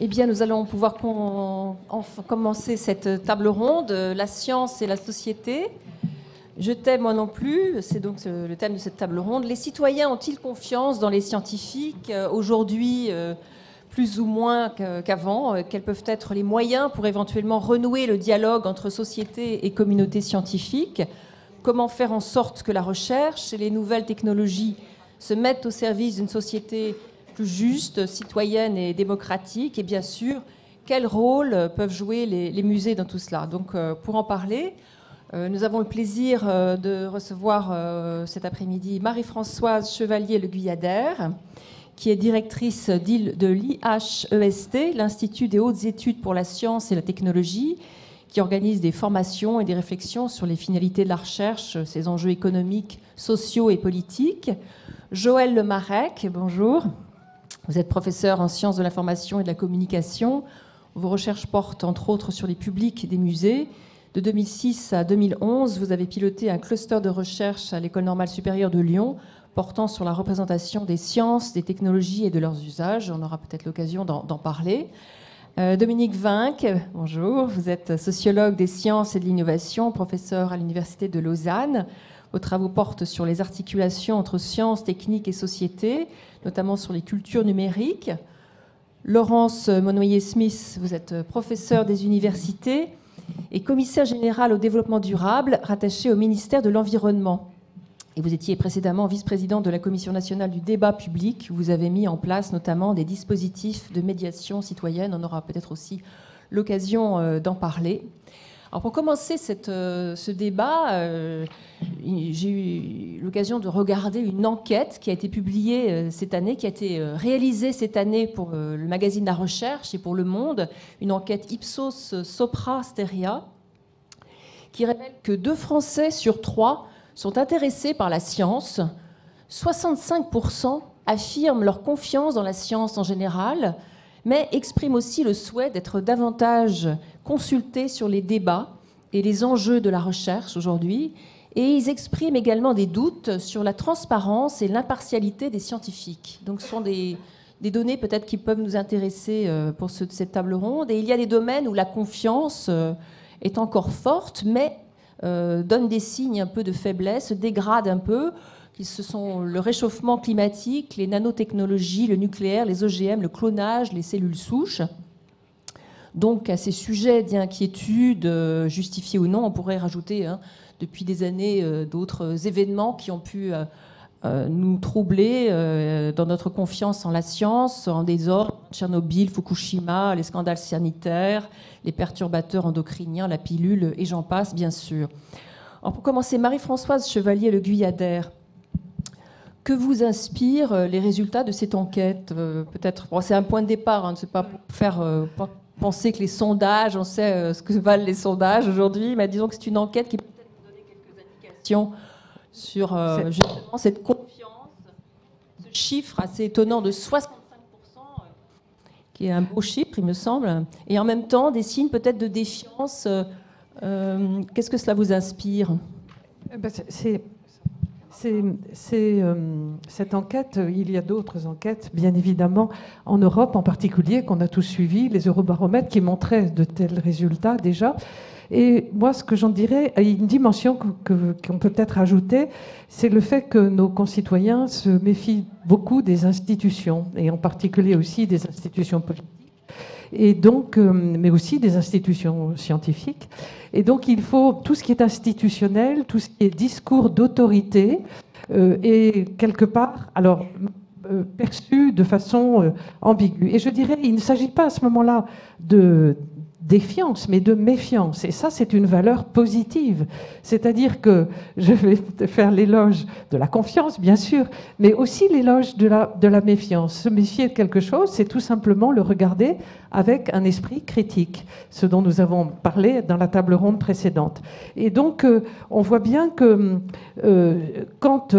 Eh bien, nous allons pouvoir commencer cette table ronde, la science et la société. Je t'aime moi non plus, c'est donc le thème de cette table ronde. Les citoyens ont-ils confiance dans les scientifiques aujourd'hui, plus ou moins qu'avant? Quels peuvent être les moyens pour éventuellement renouer le dialogue entre société et communauté scientifique? Comment faire en sorte que la recherche et les nouvelles technologies se mettent au service d'une société plus juste, citoyenne et démocratique? Et bien sûr, quel rôle peuvent jouer les musées dans tout cela? Donc, pour en parler, nous avons le plaisir de recevoir cet après-midi Marie-Françoise Chevalier-Le Guyadère, qui est directrice de l'IHEST, l'Institut des hautes études pour la science et la technologie, qui organise des formations et des réflexions sur les finalités de la recherche, ses enjeux économiques, sociaux et politiques. Joël Lemarec, bonjour. Vous êtes professeur en sciences de l'information et de la communication. Vos recherches portent entre autres sur les publics des musées. De 2006 à 2011, vous avez piloté un cluster de recherche à l'École normale supérieure de Lyon, portant sur la représentation des sciences, des technologies et de leurs usages. On aura peut-être l'occasion d'en parler. Dominique Vinck, bonjour. Vous êtes sociologue des sciences et de l'innovation, professeur à l'Université de Lausanne. Vos travaux portent sur les articulations entre sciences, techniques et société, notamment sur les cultures numériques. Laurence Monnoyer-Smith, vous êtes professeur des universités et commissaire général au développement durable, rattaché au ministère de l'Environnement. Et vous étiez précédemment vice-présidente de la Commission nationale du débat public. Vous avez mis en place notamment des dispositifs de médiation citoyenne. On aura peut-être aussi l'occasion d'en parler. Alors pour commencer ce débat, j'ai eu l'occasion de regarder une enquête qui a été publiée cette année, qui a été réalisée cette année pour le magazine La Recherche et pour Le Monde, une enquête Ipsos Sopra Steria, qui révèle que 2 Français sur 3 sont intéressés par la science. 65% affirment leur confiance dans la science en général, mais expriment aussi le souhait d'être davantage consultés sur les débats et les enjeux de la recherche aujourd'hui. Et ils expriment également des doutes sur la transparence et l'impartialité des scientifiques. Donc ce sont des données peut-être qui peuvent nous intéresser pour cette table ronde. Et il y a des domaines où la confiance est encore forte, mais donne des signes un peu de faiblesse, se dégrade un peu. Ce sont le réchauffement climatique, les nanotechnologies, le nucléaire, les OGM, le clonage, les cellules souches. Donc à ces sujets d'inquiétude, justifiés ou non, on pourrait rajouter depuis des années d'autres événements qui ont pu nous troubler dans notre confiance en la science, en désordre, Tchernobyl, Fukushima, les scandales sanitaires, les perturbateurs endocriniens, la pilule, et j'en passe, bien sûr. Alors pour commencer, Marie-Françoise Chevalier-Le Guyadère, que vous inspirent les résultats de cette enquête? Peut-être, c'est un point de départ, c'est pas pour faire penser que les sondages, on sait ce que valent les sondages aujourd'hui, mais disons que c'est une enquête qui peut peut-être nous donner quelques indications sur justement cette confiance, ce chiffre assez étonnant de 65%, qui est un beau chiffre, il me semble, et en même temps des signes peut-être de défiance. Qu'est-ce que cela vous inspire? Cette enquête, il y a d'autres enquêtes, bien évidemment, en Europe en particulier, qu'on a tous suivis, les Eurobaromètres, qui montraient de tels résultats déjà. Et moi, ce que j'en dirais, une dimension qu'on peut peut-être ajouter, c'est le fait que nos concitoyens se méfient beaucoup des institutions, et en particulier aussi des institutions politiques, et donc, mais aussi des institutions scientifiques. Et donc, il faut tout ce qui est institutionnel, tout ce qui est discours d'autorité, et quelque part, alors perçu de façon ambiguë. Et je dirais, il ne s'agit pas à ce moment-là de défiance, mais de méfiance. Et ça, c'est une valeur positive. C'est-à-dire que je vais faire l'éloge de la confiance, bien sûr, mais aussi l'éloge de la méfiance. Se méfier de quelque chose, c'est tout simplement le regarder avec un esprit critique, ce dont nous avons parlé dans la table ronde précédente. Et donc, on voit bien que quand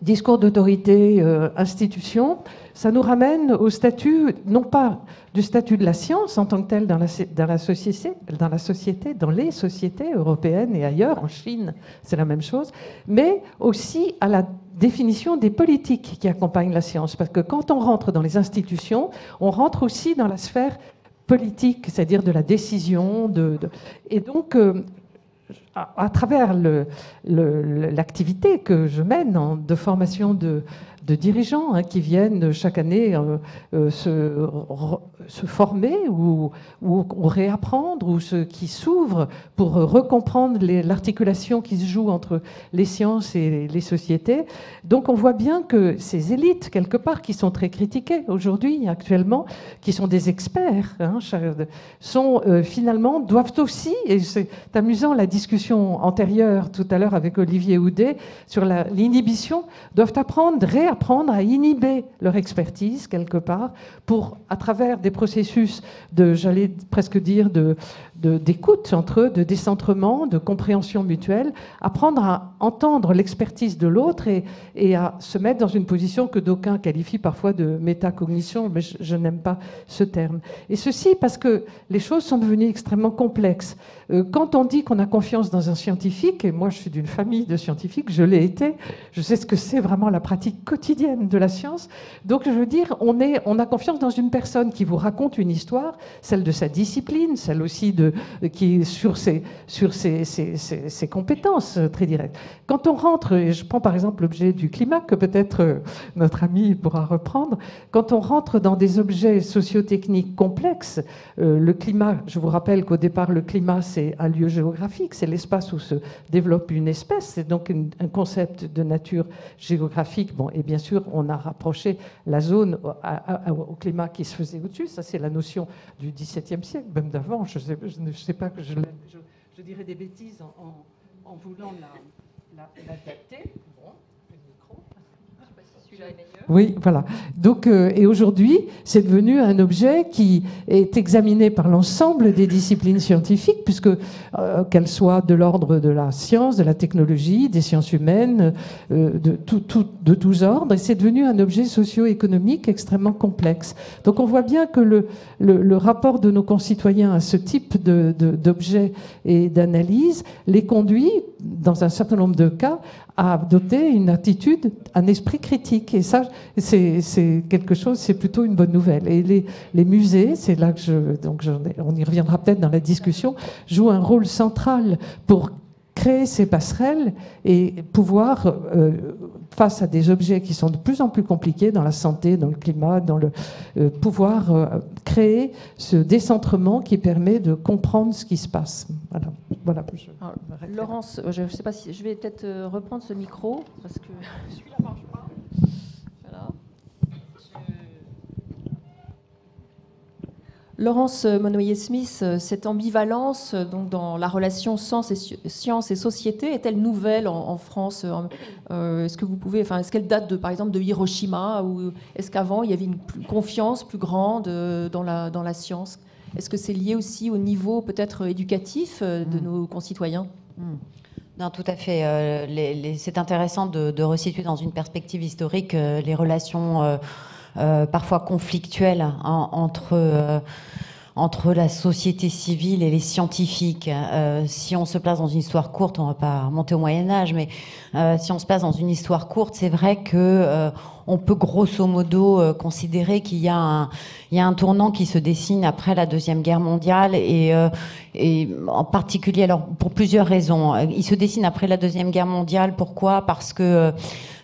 discours d'autorité, institution, ça nous ramène au statut, non pas du statut de la science en tant que telle dans la société, dans les sociétés européennes et ailleurs, en Chine, c'est la même chose, mais aussi à la définition des politiques qui accompagnent la science. Parce que quand on rentre dans les institutions, on rentre aussi dans la sphère politique, c'est-à-dire de la décision. Et donc, à travers l'activité que je mène de formation de dirigeants qui viennent chaque année se former ou réapprendre, ou qui s'ouvrent pour recomprendre l'articulation qui se joue entre les sciences et les sociétés. Donc on voit bien que ces élites, quelque part, qui sont très critiquées aujourd'hui, actuellement, qui sont des experts, finalement, doivent aussi, et c'est amusant la discussion antérieure tout à l'heure avec Olivier Houdet sur l'inhibition, doivent réapprendre à inhiber leur expertise quelque part pour, à travers des processus j'allais presque dire, d'écoute entre eux, de décentrement, de compréhension mutuelle, apprendre à entendre l'expertise de l'autre et à se mettre dans une position que d'aucuns qualifient parfois de métacognition, mais je n'aime pas ce terme. Et ceci parce que les choses sont devenues extrêmement complexes. Quand on dit qu'on a confiance dans un scientifique, et moi je suis d'une famille de scientifiques, je l'ai été, je sais ce que c'est vraiment la pratique quotidienne de la science, donc je veux dire, on a confiance dans une personne qui vous raconte une histoire, celle de sa discipline, celle aussi qui est sur ses compétences très directes. Quand on rentre, et je prends par exemple l'objet du climat, que peut-être notre ami pourra reprendre, quand on rentre dans des objets sociotechniques complexes, le climat, je vous rappelle qu'au départ, le climat, c'est un lieu géographique, c'est l'espace où se développe une espèce, c'est donc un concept de nature géographique. Bon, et bien sûr, on a rapproché la zone au climat qui se faisait au-dessus, ça c'est la notion du XVIIe siècle, même d'avant, je ne sais pas que je dirais des bêtises en voulant la dater. Bon, le micro. Je ne sais pas si celui-là est meilleur. Oui, voilà. Donc, et aujourd'hui, c'est devenu un objet qui est examiné par l'ensemble des disciplines scientifiques, puisque qu'elles soient de l'ordre de la science, de la technologie, des sciences humaines, de tous ordres, et c'est devenu un objet socio-économique extrêmement complexe. Donc on voit bien que le rapport de nos concitoyens à ce type d'objets et d'analyse les conduit, dans un certain nombre de cas, à adopter une attitude, un esprit critique. Et ça, c'est quelque chose, c'est plutôt une bonne nouvelle. Et les musées, c'est là que on y reviendra peut-être dans la discussion, jouent un rôle central pour créer ces passerelles et pouvoir, face à des objets qui sont de plus en plus compliqués dans la santé, dans le climat, pouvoir créer ce décentrement qui permet de comprendre ce qui se passe. Voilà. Alors, Laurence, je ne sais pas si je vais peut-être reprendre ce micro parce que celui-là ne marche pas. Voilà. Laurence Monnoyer-Smith, cette ambivalence donc, dans la relation science et société est-elle nouvelle en France? Est-ce que vous pouvez, est-ce qu'elle date par exemple de Hiroshima, ou est-ce qu'avant il y avait une confiance plus grande dans la science? Est-ce que c'est lié aussi au niveau peut-être éducatif de nos concitoyens? Non, tout à fait. C'est intéressant de resituer dans une perspective historique les relations parfois conflictuelles entre la société civile et les scientifiques. Si on se place dans une histoire courte, on ne va pas remonter au Moyen-Âge, mais si on se place dans une histoire courte, c'est vrai que on peut grosso modo considérer qu'il y a un tournant qui se dessine après la Deuxième Guerre mondiale et en particulier, alors pour plusieurs raisons. Il se dessine après la Deuxième Guerre mondiale. Pourquoi? Parce que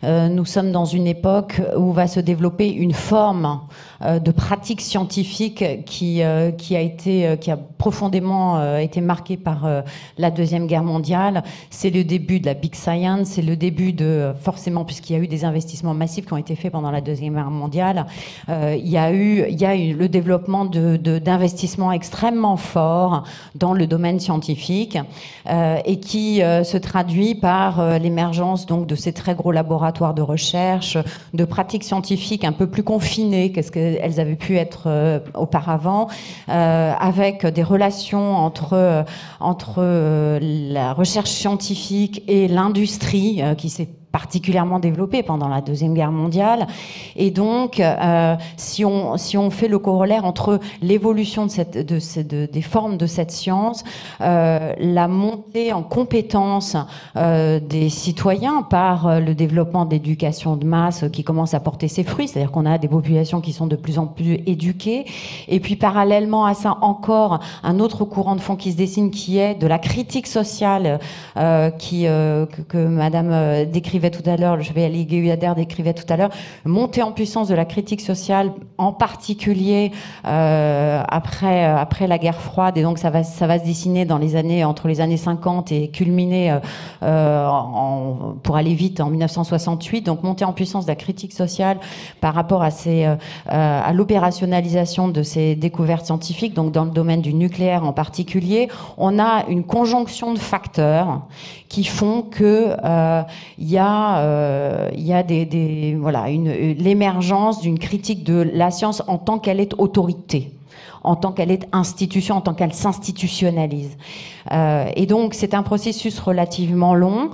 nous sommes dans une époque où va se développer une forme de pratique scientifique qui a profondément été marquée par la Deuxième Guerre mondiale. C'est le début de la Big Science, c'est le début forcément, puisqu'il y a eu des investissements massifs qui ont été faits pendant la Deuxième Guerre mondiale, il y a eu le développement d'investissements extrêmement forts dans le domaine scientifique et qui se traduit par l'émergence donc de ces très gros laboratoires de recherche, de pratiques scientifiques un peu plus confinées qu'est-ce qu'elles avaient pu être auparavant, avec des relations entre la recherche scientifique et l'industrie qui s'est particulièrement développé pendant la Deuxième Guerre mondiale. Et donc, si on fait le corollaire entre l'évolution des formes de cette science, la montée en compétences des citoyens par le développement d'éducation de masse qui commence à porter ses fruits, c'est-à-dire qu'on a des populations qui sont de plus en plus éduquées, et puis parallèlement à ça encore un autre courant de fond qui se dessine, qui est de la critique sociale que Madame décrivait tout à l'heure, je vais aller Guyader décrivait tout à l'heure, montée en puissance de la critique sociale, en particulier après la guerre froide, et donc ça va se dessiner dans les années, entre les années 50 et culminer pour aller vite en 1968, donc montée en puissance de la critique sociale par rapport à l'opérationnalisation de ces découvertes scientifiques, donc dans le domaine du nucléaire en particulier. On a une conjonction de facteurs qui font que il y a l'émergence d'une critique de la science en tant qu'elle est autorité, en tant qu'elle est institution, en tant qu'elle s'institutionnalise. Et donc, c'est un processus relativement long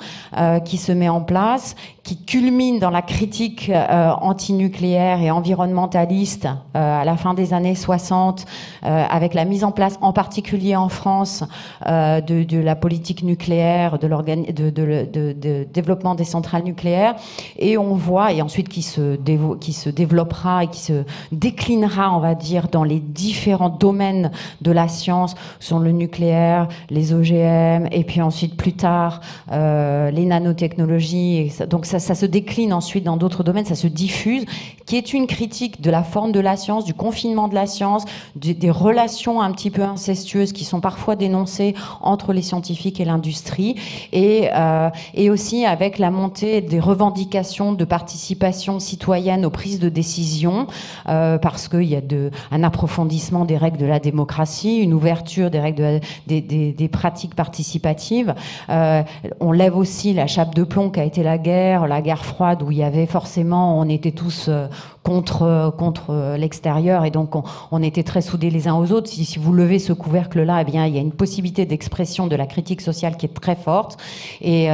qui se met en place, qui culmine dans la critique antinucléaire et environnementaliste à la fin des années 60, avec la mise en place, en particulier en France, de la politique nucléaire, de développement des centrales nucléaires. Et on voit, et ensuite qui se développera et qui se déclinera, on va dire, dans les différents domaines de la science, sont le nucléaire, les OGM, et puis ensuite plus tard les nanotechnologies. Et ça, donc ça se décline ensuite dans d'autres domaines, ça se diffuse, qui est une critique de la forme de la science, du confinement de la science, des relations un petit peu incestueuses qui sont parfois dénoncées entre les scientifiques et l'industrie, et aussi avec la montée des revendications de participation citoyenne aux prises de décision, parce qu'il y a un approfondissement des règles de la démocratie, une ouverture des règles des pratiques participatives. On lève aussi la chape de plomb qu'a été la guerre froide, où il y avait forcément, on était tous contre l'extérieur, et donc on était très soudés les uns aux autres. Si vous levez ce couvercle-là, eh bien, il y a une possibilité d'expression de la critique sociale qui est très forte, et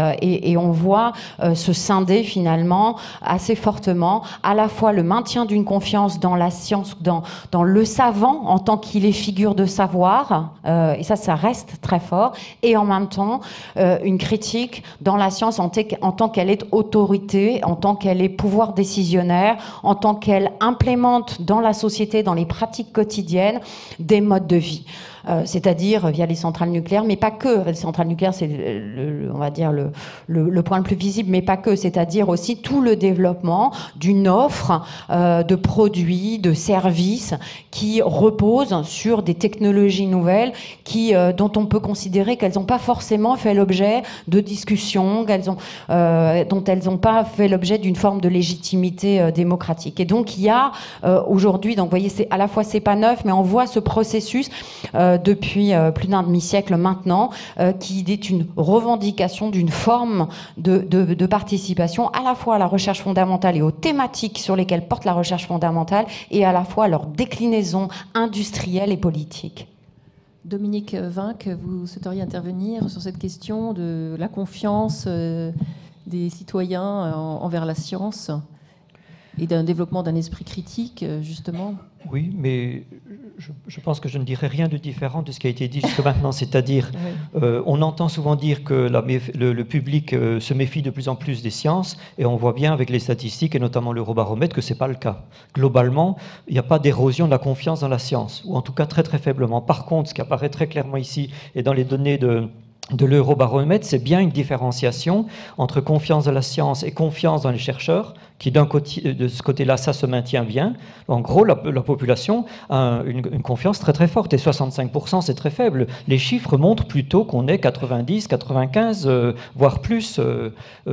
on voit se scinder finalement assez fortement à la fois le maintien d'une confiance dans la science, dans le savant en tant qu'il est figure de savoir, et ça reste très fort, et en même temps une critique dans la science en tant qu'elle est autorité, en tant qu'elle est pouvoir décisionnaire, en tant qu'elle implémente dans la société, dans les pratiques quotidiennes, des modes de vie. C'est-à-dire via les centrales nucléaires, mais pas que. Les centrales nucléaires, c'est, on va dire, le point le plus visible, mais pas que. C'est-à-dire aussi tout le développement d'une offre de produits, de services qui reposent sur des technologies nouvelles dont on peut considérer qu'elles n'ont pas forcément fait l'objet de discussions, dont elles n'ont pas fait l'objet d'une forme de légitimité démocratique. Et donc, il y a aujourd'hui, donc vous voyez, à la fois c'est pas neuf, mais on voit ce processus depuis plus d'un demi-siècle maintenant, qui est une revendication d'une forme de participation à la fois à la recherche fondamentale et aux thématiques sur lesquelles porte la recherche fondamentale, et à la fois à leur déclinaison industrielle et politique. Dominique Vinck, vous souhaiteriez intervenir sur cette question de la confiance des citoyens envers la science et d'un développement d'un esprit critique, justement? Oui, mais je pense que je ne dirais rien de différent de ce qui a été dit jusque maintenant. C'est-à-dire, on entend souvent dire que le public se méfie de plus en plus des sciences, et on voit bien avec les statistiques, et notamment l'Eurobaromètre, que ce n'est pas le cas. Globalement, il n'y a pas d'érosion de la confiance dans la science, ou en tout cas très très faiblement. Par contre, ce qui apparaît très clairement ici, et dans les données de l'Eurobaromètre, c'est bien une différenciation entre confiance dans la science et confiance dans les chercheurs, qui d'un côté, de ce côté-là, ça se maintient bien. En gros, la population a une confiance très très forte, et 65%, c'est très faible. Les chiffres montrent plutôt qu'on est 90, 95, voire plus,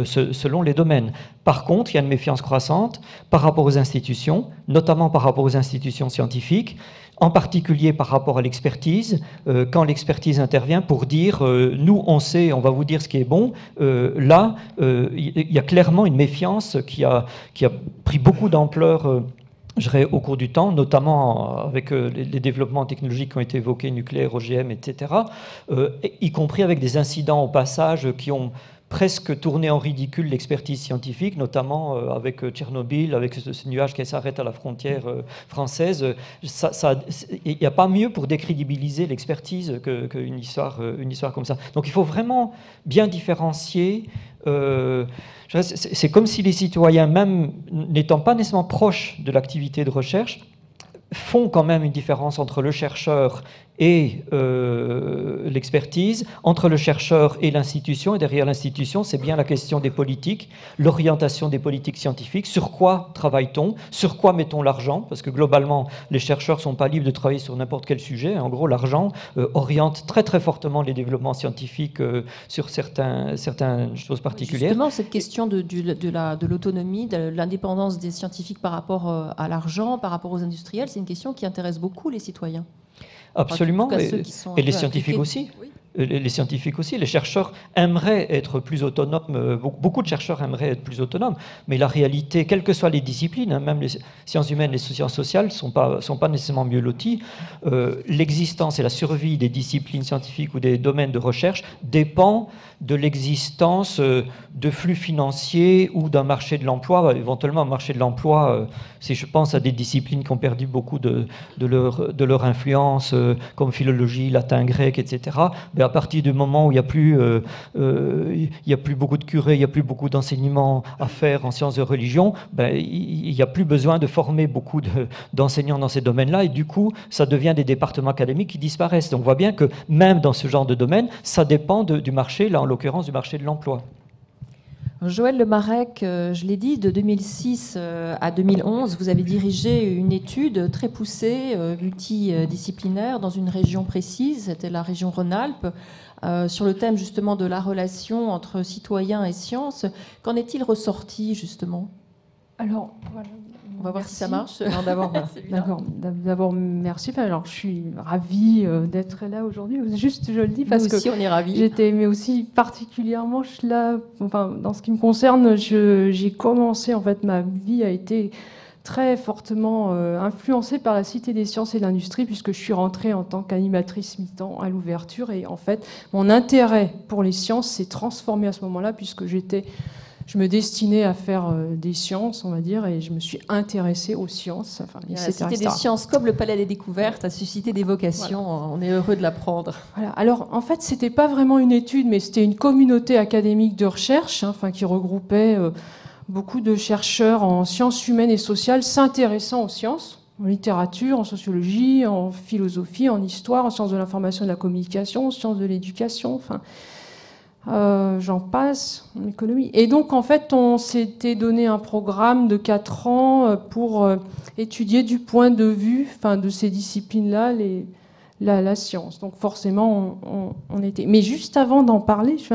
selon les domaines. Par contre, il y a une méfiance croissante par rapport aux institutions, notamment par rapport aux institutions scientifiques, en particulier par rapport à l'expertise, quand l'expertise intervient pour dire nous on sait, on va vous dire ce qui est bon, là il y a clairement une méfiance qui a pris beaucoup d'ampleur je dirais, au cours du temps, notamment avec les développements technologiques qui ont été évoqués, nucléaire, OGM, etc., y compris avec des incidents au passage qui ont presque tourner en ridicule l'expertise scientifique, notamment avec Tchernobyl, avec ce nuage qui s'arrête à la frontière française. Il n'y a pas mieux pour décrédibiliser l'expertise qu'une histoire comme ça. Donc il faut vraiment bien différencier. C'est comme si les citoyens, même n'étant pas nécessairement proches de l'activité de recherche, font quand même une différence entre le chercheur et l'expertise, entre le chercheur et l'institution. Et derrière l'institution, c'est bien la question des politiques, l'orientation des politiques scientifiques, sur quoi travaille-t-on, sur quoi mettons l'argent, parce que globalement, les chercheurs ne sont pas libres de travailler sur n'importe quel sujet. En gros, l'argent oriente très très fortement les développements scientifiques sur certaines choses particulières. Justement, cette question de l'autonomie, de l'indépendance des scientifiques par rapport à l'argent, par rapport aux industriels, c'est une question qui intéresse beaucoup les citoyens. Absolument, et les scientifiques aussi. Oui. Les scientifiques aussi, les chercheurs aimeraient être plus autonomes, beaucoup de chercheurs aimeraient être plus autonomes, mais la réalité, quelles que soient les disciplines, même les sciences humaines, les sciences sociales, ne sont pas nécessairement mieux loties. L'existence et la survie des disciplines scientifiques ou des domaines de recherche dépend de l'existence de flux financiers ou d'un marché de l'emploi. Éventuellement, un marché de l'emploi, si je pense à des disciplines qui ont perdu beaucoup de leur influence, comme philologie, latin, grec, etc., à partir du moment où il n'y a plus beaucoup de curés, il n'y a plus beaucoup d'enseignements à faire en sciences de religion, il n'y a plus besoin de former beaucoup d'enseignants dans ces domaines-là, et du coup, ça devient des départements académiques qui disparaissent. Donc on voit bien que même dans ce genre de domaine, ça dépend du marché, là en l'occurrence du marché de l'emploi. Joël Lemarec, je l'ai dit, de 2006 à 2011, vous avez dirigé une étude très poussée, multidisciplinaire, dans une région précise, c'était la région Rhône-Alpes, sur le thème justement de la relation entre citoyens et sciences. Qu'en est-il ressorti justement ? Alors, voilà. On va voir si ça marche. D'abord, merci. Alors, je suis ravie d'être là aujourd'hui. Juste, je le dis parce que on est ravis. J'étais, mais aussi particulièrement là. Enfin, dans ce qui me concerne, j'ai commencé. En fait, ma vie a été très fortement influencée par la Cité des sciences et de l'industrie, puisque je suis rentrée en tant qu'animatrice mi-temps à l'ouverture. Et en fait, mon intérêt pour les sciences s'est transformé à ce moment-là, puisque je me destinais à faire des sciences, on va dire, et je me suis intéressée aux sciences. Enfin, la Cité des sciences, comme le Palais des Découvertes, a suscité des vocations. Voilà. On est heureux de l'apprendre. Voilà. Alors, en fait, c'était pas vraiment une étude, mais c'était une communauté académique de recherche, qui regroupait beaucoup de chercheurs en sciences humaines et sociales s'intéressant aux sciences, en littérature, en sociologie, en philosophie, en histoire, en sciences de l'information et de la communication, en sciences de l'éducation, j'en passe, en économie. Et donc, en fait, on s'était donné un programme de 4 ans pour étudier du point de vue de ces disciplines-là la science. Donc, forcément, on était... Mais juste avant d'en parler, je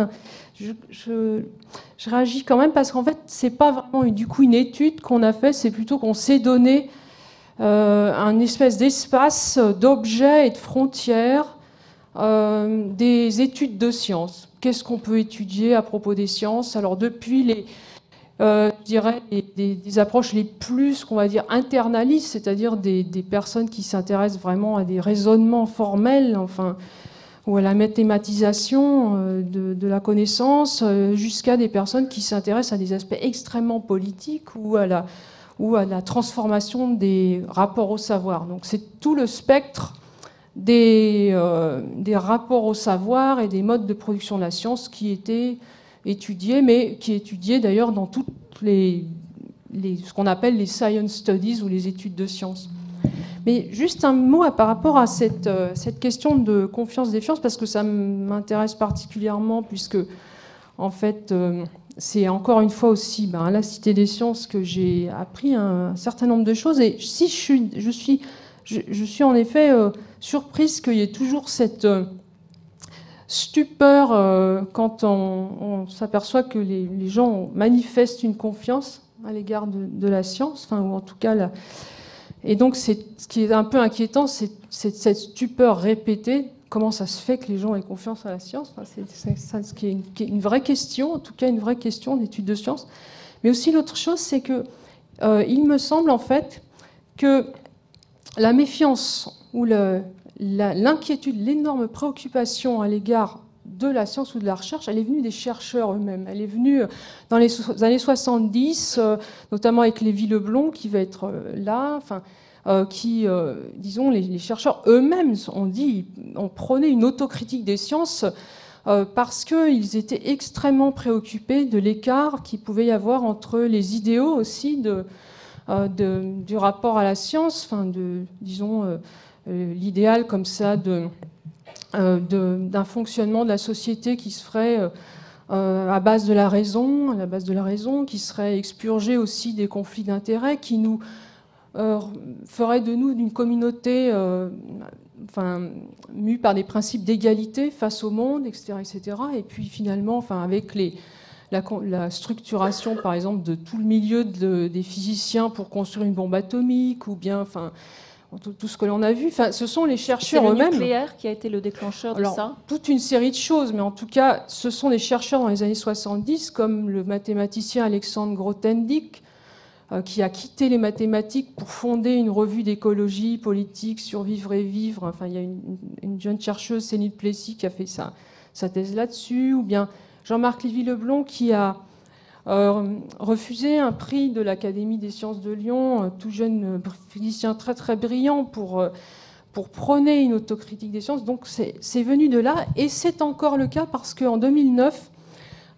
réagis quand même parce qu'en fait, c'est pas vraiment du coup une étude qu'on a fait, c'est plutôt qu'on s'est donné un espèce d'espace d'objets et de frontières des études de sciences. Qu'est-ce qu'on peut étudier à propos des sciences ? Alors depuis je dirais des approches les plus, qu'on va dire, internalistes, c'est-à-dire des personnes qui s'intéressent vraiment à des raisonnements formels, ou à la mathématisation de la connaissance, jusqu'à des personnes qui s'intéressent à des aspects extrêmement politiques ou à la transformation des rapports au savoir. Donc c'est tout le spectre des rapports au savoir et des modes de production de la science qui étaient étudiés, mais qui étudiaient d'ailleurs dans toutes ce qu'on appelle les science studies ou les études de sciences. Mais juste un mot par rapport à cette question de confiance-défiance, parce que ça m'intéresse particulièrement, puisque en fait c'est encore une fois aussi à la Cité des sciences que j'ai appris un certain nombre de choses. Et si je suis en effet surprise qu'il y ait toujours cette stupeur quand on s'aperçoit que les gens manifestent une confiance à l'égard de la science, ou en tout cas et donc ce qui est un peu inquiétant, c'est cette stupeur répétée. Comment ça se fait que les gens aient confiance à la science ? C'est ça, ce qui est une vraie question, en tout cas une vraie question d'études de science. Mais aussi l'autre chose, c'est que il me semble en fait que la méfiance ou l'inquiétude, l'énorme préoccupation à l'égard de la science ou de la recherche, elle est venue des chercheurs eux-mêmes. Elle est venue dans les années 70, notamment avec Lévy-Leblond, qui va être là, disons, les chercheurs eux-mêmes ont prôné une autocritique des sciences parce qu'ils étaient extrêmement préoccupés de l'écart qu'il pouvait y avoir entre les idéaux aussi du rapport à la science, disons, l'idéal comme ça d'un fonctionnement de la société qui se ferait à base de la raison, qui serait expurgé aussi des conflits d'intérêts, qui nous ferait de nous une communauté mue par des principes d'égalité face au monde, etc., etc. Et puis finalement, avec la structuration, par exemple, de tout le milieu des physiciens pour construire une bombe atomique, ou bien, tout ce que l'on a vu. Ce sont les chercheurs eux-mêmes. C'est le nucléaire qui a été le déclencheur de ça ? Toute une série de choses, mais en tout cas, ce sont des chercheurs dans les années 70, comme le mathématicien Alexandre Grothendieck, qui a quitté les mathématiques pour fonder une revue d'écologie politique, Survivre et Vivre. Il y a une jeune chercheuse, Céline Plessis, qui a fait sa thèse là-dessus. Ou bien Jean-Marc Lévy-Leblond, qui a refusé un prix de l'Académie des sciences de Lyon, tout jeune physicien très très brillant, pour prôner une autocritique des sciences. Donc c'est venu de là, et c'est encore le cas parce qu'en 2009,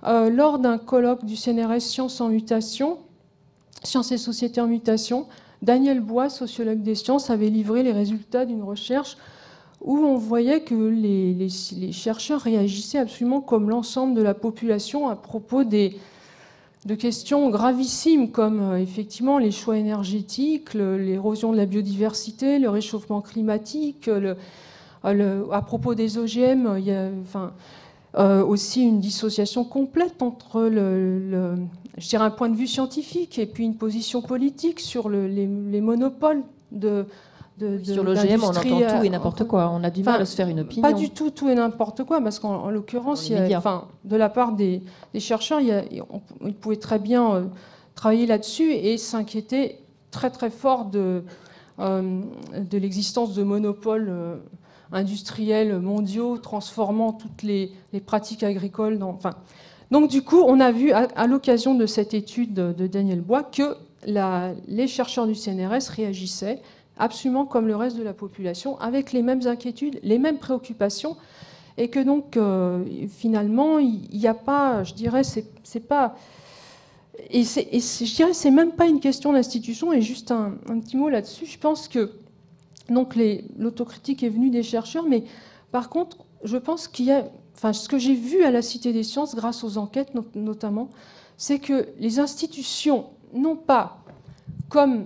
lors d'un colloque du CNRS Sciences en mutation, Sciences et sociétés en mutation, Daniel Bois, sociologue des sciences, avait livré les résultats d'une recherche où on voyait que les chercheurs réagissaient absolument comme l'ensemble de la population à propos de questions gravissimes comme effectivement les choix énergétiques, l'érosion de la biodiversité, le réchauffement climatique, à propos des OGM, il y a aussi une dissociation complète entre je dirais un point de vue scientifique et puis une position politique sur les monopoles sur l'OGM, on entend tout et n'importe quoi. On a du mal à se faire une opinion. Pas du tout et n'importe quoi, parce qu'en l'occurrence, de la part des chercheurs, ils pouvaient très bien travailler là-dessus et s'inquiéter très très fort de l'existence de monopoles industriels mondiaux transformant toutes les pratiques agricoles. Donc du coup, on a vu à l'occasion de cette étude de Daniel Bois que les chercheurs du CNRS réagissaient absolument comme le reste de la population, avec les mêmes inquiétudes, les mêmes préoccupations, et que donc finalement, il n'y a pas, je dirais, c'est pas, je dirais, c'est même pas une question d'institution. Et juste un petit mot là-dessus, je pense que donc l'autocritique est venue des chercheurs, mais par contre, je pense qu'il y a, ce que j'ai vu à la Cité des Sciences, grâce aux enquêtes notamment, c'est que les institutions, non pas comme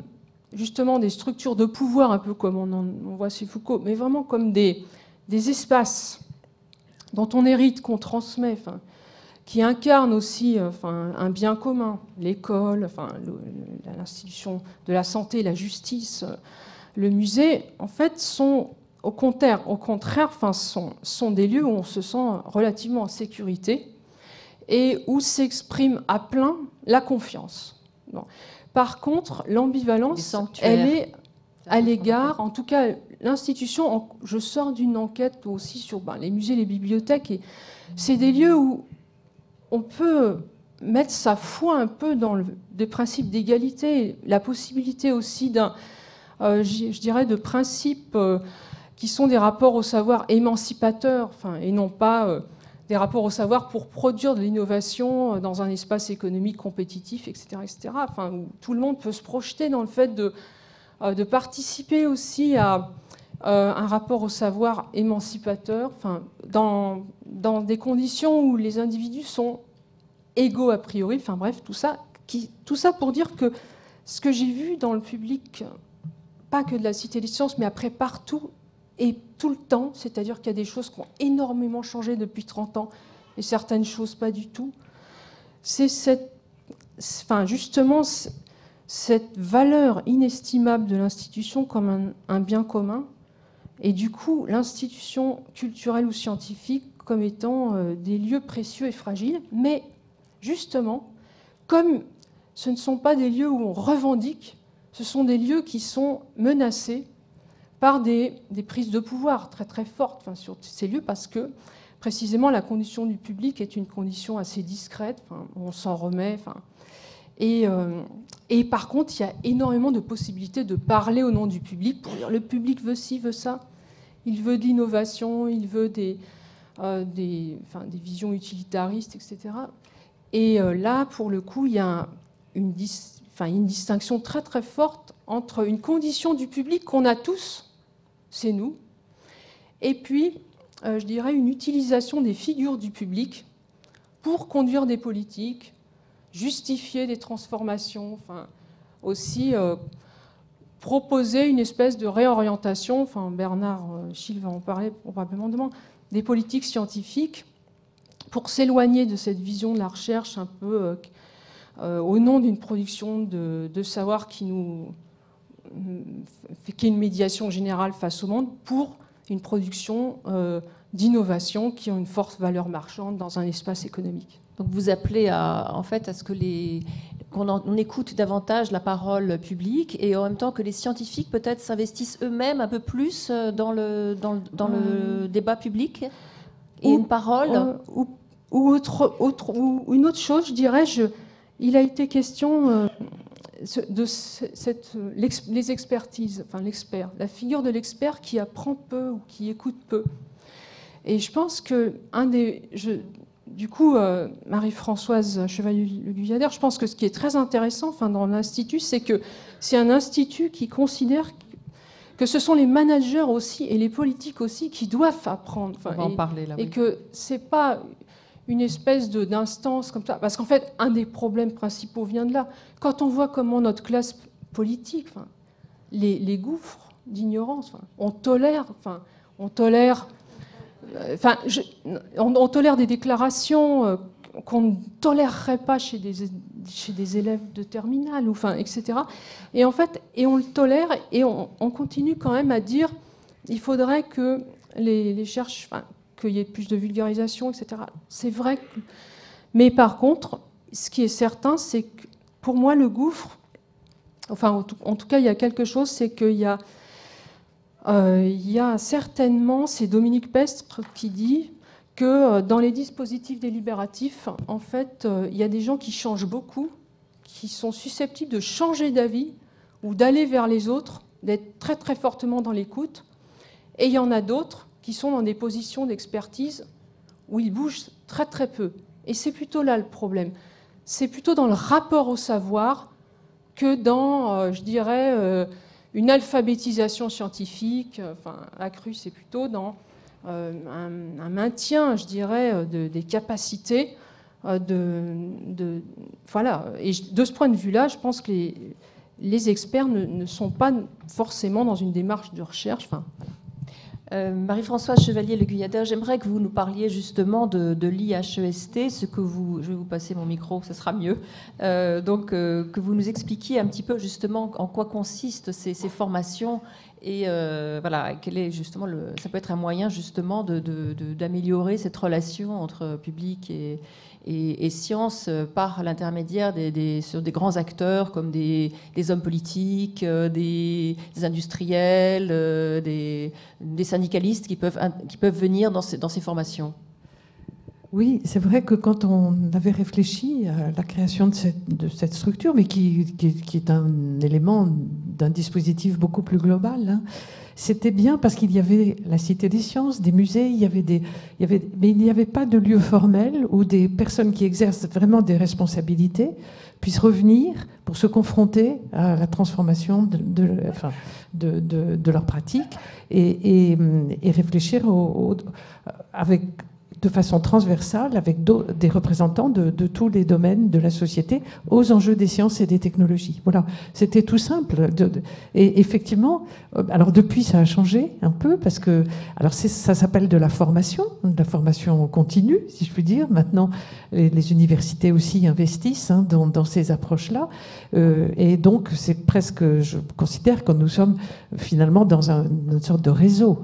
justement des structures de pouvoir, un peu comme on voit chez Foucault, mais vraiment comme des espaces dont on hérite, qu'on transmet, qui incarnent aussi un bien commun, l'école, l'institution de la santé, la justice, le musée, en fait, sont au contraire, sont des lieux où on se sent relativement en sécurité et où s'exprime à plein la confiance. Bon. Par contre, l'ambivalence, elle est à l'égard, en tout cas, l'institution, je sors d'une enquête aussi sur les musées, les bibliothèques, et c'est des lieux où on peut mettre sa foi un peu dans des principes d'égalité, la possibilité aussi je dirais, de principes qui sont des rapports au savoir émancipateurs, et non pas des rapports au savoir pour produire de l'innovation dans un espace économique compétitif, etc., etc., où tout le monde peut se projeter dans le fait de participer aussi à un rapport au savoir émancipateur, dans des conditions où les individus sont égaux a priori, bref, tout ça pour dire que ce que j'ai vu dans le public, pas que de la Cité des Sciences, mais après partout, et tout le temps, c'est-à-dire qu'il y a des choses qui ont énormément changé depuis 30 ans, et certaines choses pas du tout, c'est justement cette valeur inestimable de l'institution comme un bien commun, et du coup l'institution culturelle ou scientifique comme étant des lieux précieux et fragiles, mais justement, comme ce ne sont pas des lieux où on revendique, ce sont des lieux qui sont menacés par des prises de pouvoir très très fortes sur ces lieux, parce que précisément, la condition du public est une condition assez discrète, on s'en remet. Et par contre, il y a énormément de possibilités de parler au nom du public pour dire le public veut ci, veut ça. Il veut de l'innovation, il veut des visions utilitaristes, etc. Et là, pour le coup, il y a une distinction très très forte entre une condition du public qu'on a tous, c'est nous, et puis, je dirais, une utilisation des figures du public pour conduire des politiques, justifier des transformations, aussi proposer une espèce de réorientation, Bernard Schill va en parler probablement demain, des politiques scientifiques pour s'éloigner de cette vision de la recherche un peu au nom d'une production de savoir qui est une médiation générale face au monde pour une production d'innovation qui ont une forte valeur marchande dans un espace économique. Donc vous appelez à ce que qu'on écoute davantage la parole publique et en même temps que les scientifiques peut-être s'investissent eux-mêmes un peu plus dans le débat public et une parole ou une autre chose, je dirais, il a été question de les expertises, l'expert, la figure de l'expert qui apprend peu ou qui écoute peu. Et je pense que du coup, Marie-Françoise Chevalier-Le Guyader, je pense que ce qui est très intéressant dans l'Institut, c'est que c'est un institut qui considère que ce sont les managers aussi et les politiques aussi qui doivent apprendre. On va en parler là. Et que c'est pas une espèce d'instance comme ça. Parce qu'en fait, un des problèmes principaux vient de là. Quand on voit comment notre classe politique, les gouffres d'ignorance, on tolère des déclarations qu'on ne tolérerait pas chez des élèves de terminale, etc. Et en fait, on le tolère et on continue quand même à dire il faudrait que les chercheurs, qu'il y ait plus de vulgarisation, etc. C'est vrai. Mais par contre, ce qui est certain, c'est que pour moi, le gouffre, en tout cas, il y a quelque chose, c'est qu'il y a certainement, c'est Dominique Pestre qui dit que dans les dispositifs délibératifs, en fait, il y a des gens qui changent beaucoup, qui sont susceptibles de changer d'avis ou d'aller vers les autres, d'être très très fortement dans l'écoute. Et il y en a d'autres qui sont dans des positions d'expertise où ils bougent très très peu. Et c'est plutôt là le problème. C'est plutôt dans le rapport au savoir que dans, je dirais, une alphabétisation scientifique. Accrue, c'est plutôt dans un maintien, je dirais, des capacités. Voilà. Et de ce point de vue-là, je pense que les experts ne sont pas forcément dans une démarche de recherche. Marie-Françoise Chevalier-Le Guyader, j'aimerais que vous nous parliez justement de l'IHEST, je vais vous passer mon micro, ce sera mieux, que vous nous expliquiez un petit peu justement en quoi consistent ces formations et quel est justement ça peut être un moyen justement d'améliorer cette relation entre public et science par l'intermédiaire sur des grands acteurs comme des hommes politiques, des industriels, des syndicalistes qui peuvent venir dans ces formations. Oui, c'est vrai que quand on avait réfléchi à la création de cette structure, mais qui est un élément d'un dispositif beaucoup plus global, c'était bien parce qu'il y avait la Cité des Sciences, des musées, mais il n'y avait pas de lieu formel où des personnes qui exercent vraiment des responsabilités puissent revenir pour se confronter à la transformation de leur pratique et réfléchir de façon transversale avec des représentants de tous les domaines de la société aux enjeux des sciences et des technologies. Voilà, c'était tout simple. Et effectivement, alors depuis ça a changé un peu parce que ça s'appelle de la formation continue, si je puis dire. Maintenant, les universités aussi investissent dans ces approches-là. Et donc, c'est presque, je considère que nous sommes finalement dans une sorte de réseau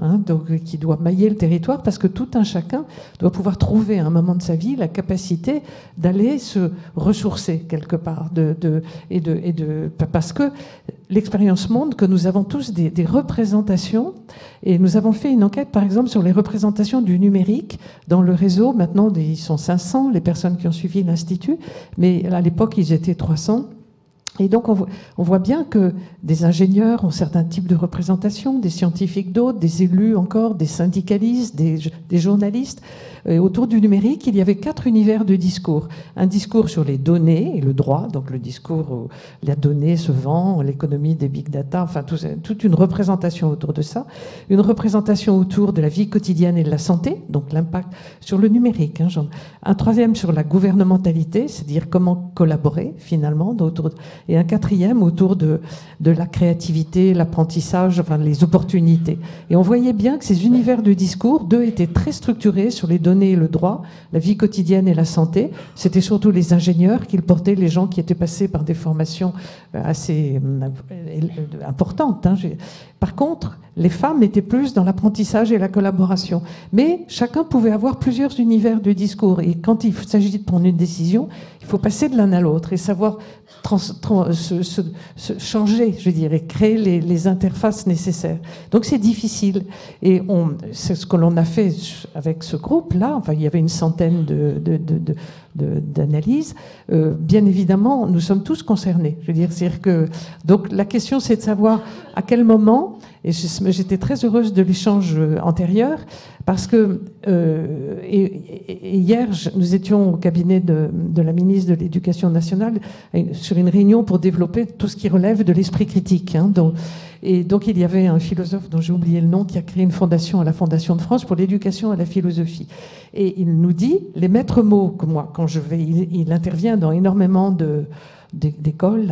qui doit mailler le territoire parce que tout un chacun doit pouvoir trouver à un moment de sa vie la capacité d'aller se ressourcer quelque part, parce que l'expérience montre que nous avons tous des représentations, et nous avons fait une enquête par exemple sur les représentations du numérique dans le réseau. Maintenant, ils sont 500 les personnes qui ont suivi l'Institut, mais à l'époque ils étaient 300. Et donc on voit bien que des ingénieurs ont certains types de représentations, des scientifiques d'autres, des élus encore, des syndicalistes, des journalistes. Et autour du numérique, il y avait 4 univers de discours. Un discours sur les données et le droit, donc le discours où la donnée se vend, l'économie des big data, enfin toute une représentation autour de ça. Une représentation autour de la vie quotidienne et de la santé, donc l'impact sur le numérique. Un troisième sur la gouvernementalité, c'est-à-dire comment collaborer finalement, et un quatrième autour de la créativité, l'apprentissage, enfin les opportunités. Et on voyait bien que ces univers de discours, 2 étaient très structurés sur les données et le droit, la vie quotidienne et la santé. C'était surtout les ingénieurs qui le portaient, les gens qui étaient passés par des formations assez importantes. Par contre, les femmes étaient plus dans l'apprentissage et la collaboration. Mais chacun pouvait avoir plusieurs univers de discours. Et quand il s'agit de prendre une décision, il faut passer de l'un à l'autre et savoir changer, je dirais, créer les interfaces nécessaires. Donc c'est difficile. Et c'est ce que l'on a fait avec ce groupe-là. Enfin, il y avait une centaine d'analyses. Bien évidemment, nous sommes tous concernés. Je veux dire, c'est-à-dire que donc la question, c'est de savoir à quel moment. Et j'étais très heureuse de l'échange antérieur parce que hier, nous étions au cabinet de la ministre de l'Éducation nationale sur une réunion pour développer tout ce qui relève de l'esprit critique. Et donc, il y avait un philosophe dont j'ai oublié le nom qui a créé une fondation à la Fondation de France pour l'éducation à la philosophie. Et il nous dit, les maîtres mots que moi, quand je vais, il intervient dans énormément d'écoles,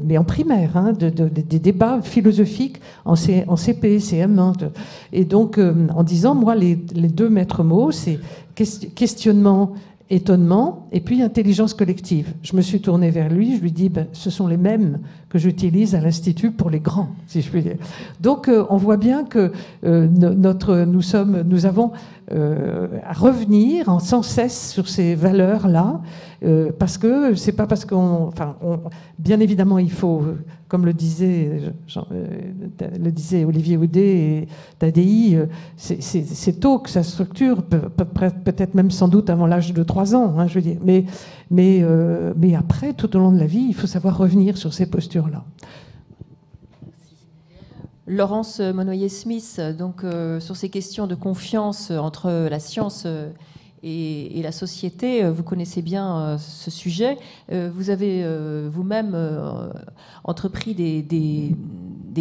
mais en primaire, des débats philosophiques en CP, CM1. Et donc, en disant, moi, les 2 maîtres mots, c'est questionnement, étonnement, et puis intelligence collective. Je me suis tournée vers lui, je lui dis, ce sont les mêmes que j'utilise à l'Institut pour les grands, si je puis dire. Donc, on voit bien que nous avons à revenir sans cesse sur ces valeurs-là, parce que c'est pas parce bien évidemment, il faut, comme le disait Olivier Houdet et Tadei, c'est tôt que ça structure, peut-être même sans doute avant l'âge de 3 ans, je veux dire. Mais après, tout au long de la vie, il faut savoir revenir sur ces postures-là. Laurence Monnoyer-Smith, donc sur ces questions de confiance entre la science et la société, vous connaissez bien ce sujet. Vous avez vous-même entrepris des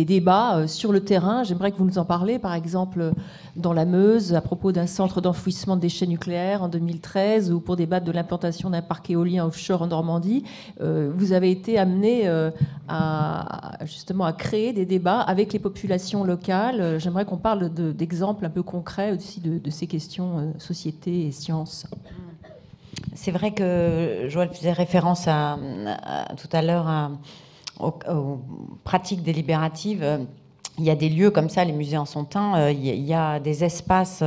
débats sur le terrain. J'aimerais que vous nous en parlez, par exemple dans la Meuse, à propos d'un centre d'enfouissement de déchets nucléaires en 2013, ou pour débattre de l'implantation d'un parc éolien offshore en Normandie. Vous avez été amené justement à créer des débats avec les populations locales. J'aimerais qu'on parle d'exemples un peu concrets aussi de ces questions société et sciences. C'est vrai que Joël faisait référence tout à l'heure aux pratiques délibératives. Il y a des lieux comme ça, les musées en sont un. Il y a des espaces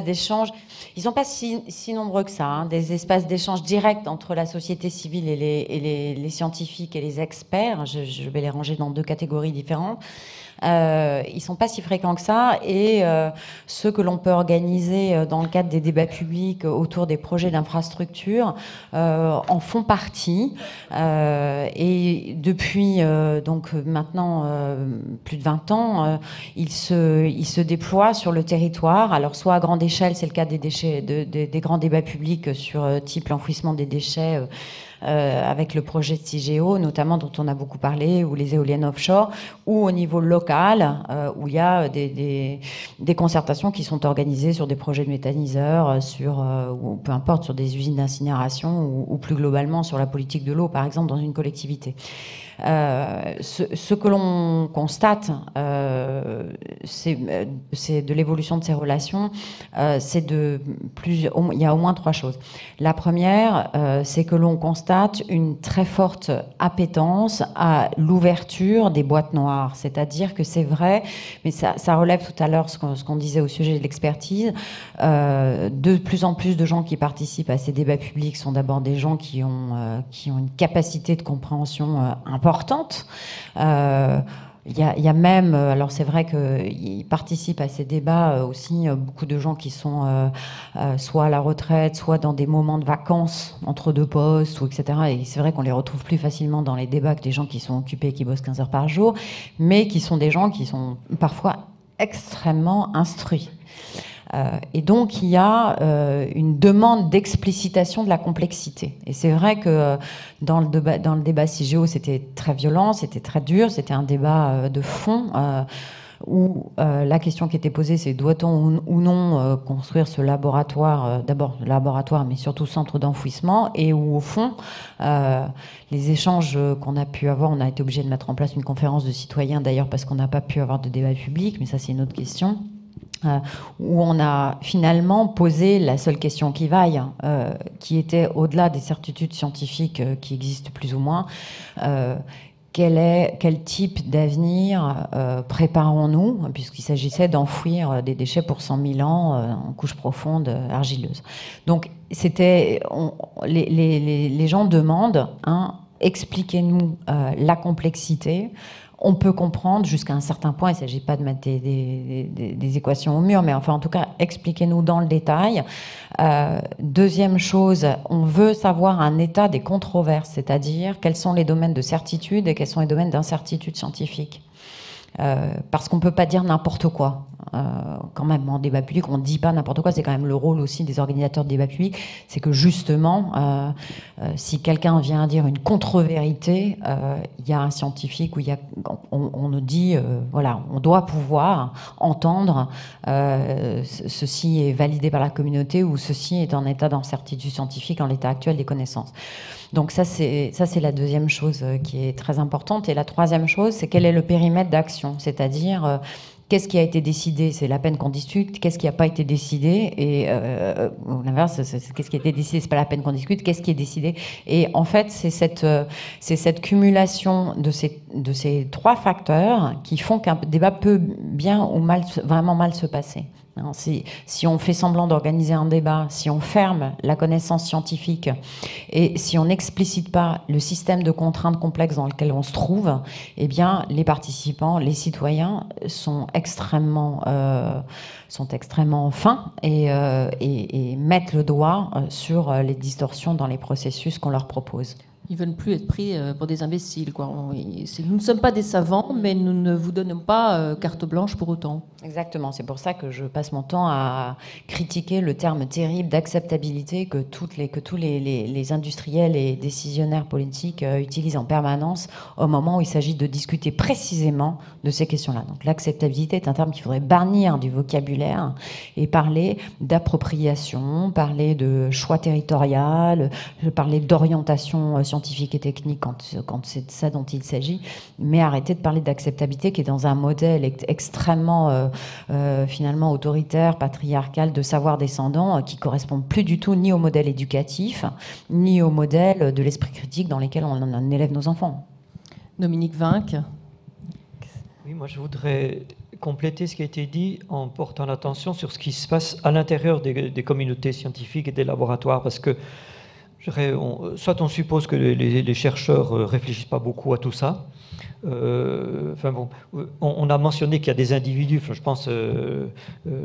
d'échange. Ils ne sont pas si nombreux que ça, des espaces d'échange direct entre la société civile et les scientifiques et les experts. Je vais les ranger dans 2 catégories différentes. Ils ne sont pas si fréquents que ça, et ceux que l'on peut organiser dans le cadre des débats publics autour des projets d'infrastructure en font partie. Et depuis donc maintenant plus de 20 ans, ils se déploient sur le territoire. Alors soit à grande échelle, c'est le cas des déchets, des grands débats publics sur type l'enfouissement des déchets. Avec le projet de CIGEO, notamment, dont on a beaucoup parlé, ou les éoliennes offshore, ou au niveau local, où il y a des concertations qui sont organisées sur des projets de méthaniseurs, ou peu importe, sur des usines d'incinération, ou plus globalement sur la politique de l'eau, par exemple, dans une collectivité. Ce que l'on constate, c'est de l'évolution de ces relations, il y a au moins 3 choses. La première, c'est que l'on constate constate une très forte appétence à l'ouverture des boîtes noires. C'est-à-dire que c'est vrai, mais ça relève tout à l'heure ce qu'on disait au sujet de l'expertise, de plus en plus de gens qui participent à ces débats publics sont d'abord des gens qui ont une capacité de compréhension importante. Il y a même, alors c'est vrai qu'ils participent à ces débats aussi beaucoup de gens qui sont soit à la retraite, soit dans des moments de vacances entre deux postes, ou etc. Et c'est vrai qu'on les retrouve plus facilement dans les débats que des gens qui sont occupés et qui bossent 15 heures par jour, mais qui sont des gens qui sont parfois extrêmement instruits. Et donc, il y a une demande d'explicitation de la complexité. Et c'est vrai que dans le débat CIGEO, c'était très violent, c'était très dur, c'était un débat de fond où la question qui était posée, c'est doit-on ou non construire ce laboratoire, d'abord laboratoire, mais surtout centre d'enfouissement, et où, au fond, les échanges qu'on a pu avoir, on a été obligé de mettre en place une conférence de citoyens, d'ailleurs, parce qu'on n'a pas pu avoir de débat public, mais ça, c'est une autre question. Où on a finalement posé la seule question qui vaille, qui était au-delà des certitudes scientifiques qui existent plus ou moins. Quel type d'avenir préparons-nous, puisqu'il s'agissait d'enfouir des déchets pour 100 000 ans en couche profonde argileuse. Donc, les gens demandent, expliquez-nous la complexité. On peut comprendre jusqu'à un certain point, il ne s'agit pas de mettre des équations au mur, mais enfin, en tout cas, expliquez-nous dans le détail. Deuxième chose, on veut savoir un état des controverses, c'est-à-dire quels sont les domaines de certitude et quels sont les domaines d'incertitude scientifique. Parce qu'on ne peut pas dire n'importe quoi. Quand même, en débat public, on ne dit pas n'importe quoi. C'est quand même le rôle aussi des organisateurs de débat public. C'est que justement, si quelqu'un vient dire une contre-vérité, il y a un scientifique où on nous dit, voilà, on doit pouvoir entendre ceci est validé par la communauté ou ceci est en état d'incertitude scientifique en l'état actuel des connaissances. Donc ça, c'est la deuxième chose qui est très importante. Et la troisième chose, c'est quel est le périmètre d'action, c'est-à-dire qu'est-ce qui a été décidé, c'est la peine qu'on discute, qu'est-ce qui n'a pas été décidé, et l'inverse, qu'est-ce qui a été décidé, c'est pas la peine qu'on discute, qu'est-ce qui est décidé. Et en fait, c'est cette cumulation de ces trois facteurs qui font qu'un débat peut bien ou mal, vraiment mal se passer. Si on fait semblant d'organiser un débat, si on ferme la connaissance scientifique et si on n'explicite pas le système de contraintes complexes dans lequel on se trouve, eh bien, les participants, les citoyens sont extrêmement fins et mettent le doigt sur les distorsions dans les processus qu'on leur propose. Ils ne veulent plus être pris pour des imbéciles, quoi. Nous ne sommes pas des savants, mais nous ne vous donnons pas carte blanche pour autant. Exactement, c'est pour ça que je passe mon temps à critiquer le terme terrible d'acceptabilité que tous les industriels et décisionnaires politiques utilisent en permanence au moment où il s'agit de discuter précisément de ces questions-là. Donc l'acceptabilité est un terme qu'il faudrait bannir du vocabulaire et parler d'appropriation, parler de choix territorial, parler d'orientation scientifique et technique quand c'est de ça dont il s'agit, mais arrêter de parler d'acceptabilité qui est dans un modèle extrêmement finalement autoritaire, patriarcal, de savoir descendant, qui correspond plus du tout ni au modèle éducatif, ni au modèle de l'esprit critique dans lequel on élève nos enfants. Dominique Vinck. Oui, moi je voudrais compléter ce qui a été dit en portant l'attention sur ce qui se passe à l'intérieur des communautés scientifiques et des laboratoires, parce que soit on suppose que les chercheurs réfléchissent pas beaucoup à tout ça. On a mentionné qu'il y a des individus, je pense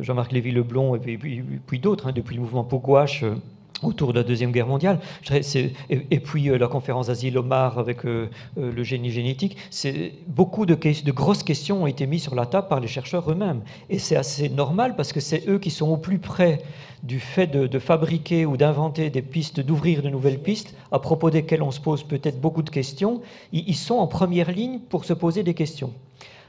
Jean-Marc Lévy-Leblond et puis d'autres, depuis le mouvement Pau-Gouache autour de la Deuxième Guerre mondiale, et puis la conférence d'Asile-Omar avec le génie génétique, beaucoup de grosses questions ont été mises sur la table par les chercheurs eux-mêmes. Et c'est assez normal parce que c'est eux qui sont au plus près du fait de fabriquer ou d'inventer des pistes, d'ouvrir de nouvelles pistes, à propos desquelles on se pose peut-être beaucoup de questions. Ils sont en première ligne pour se poser des questions.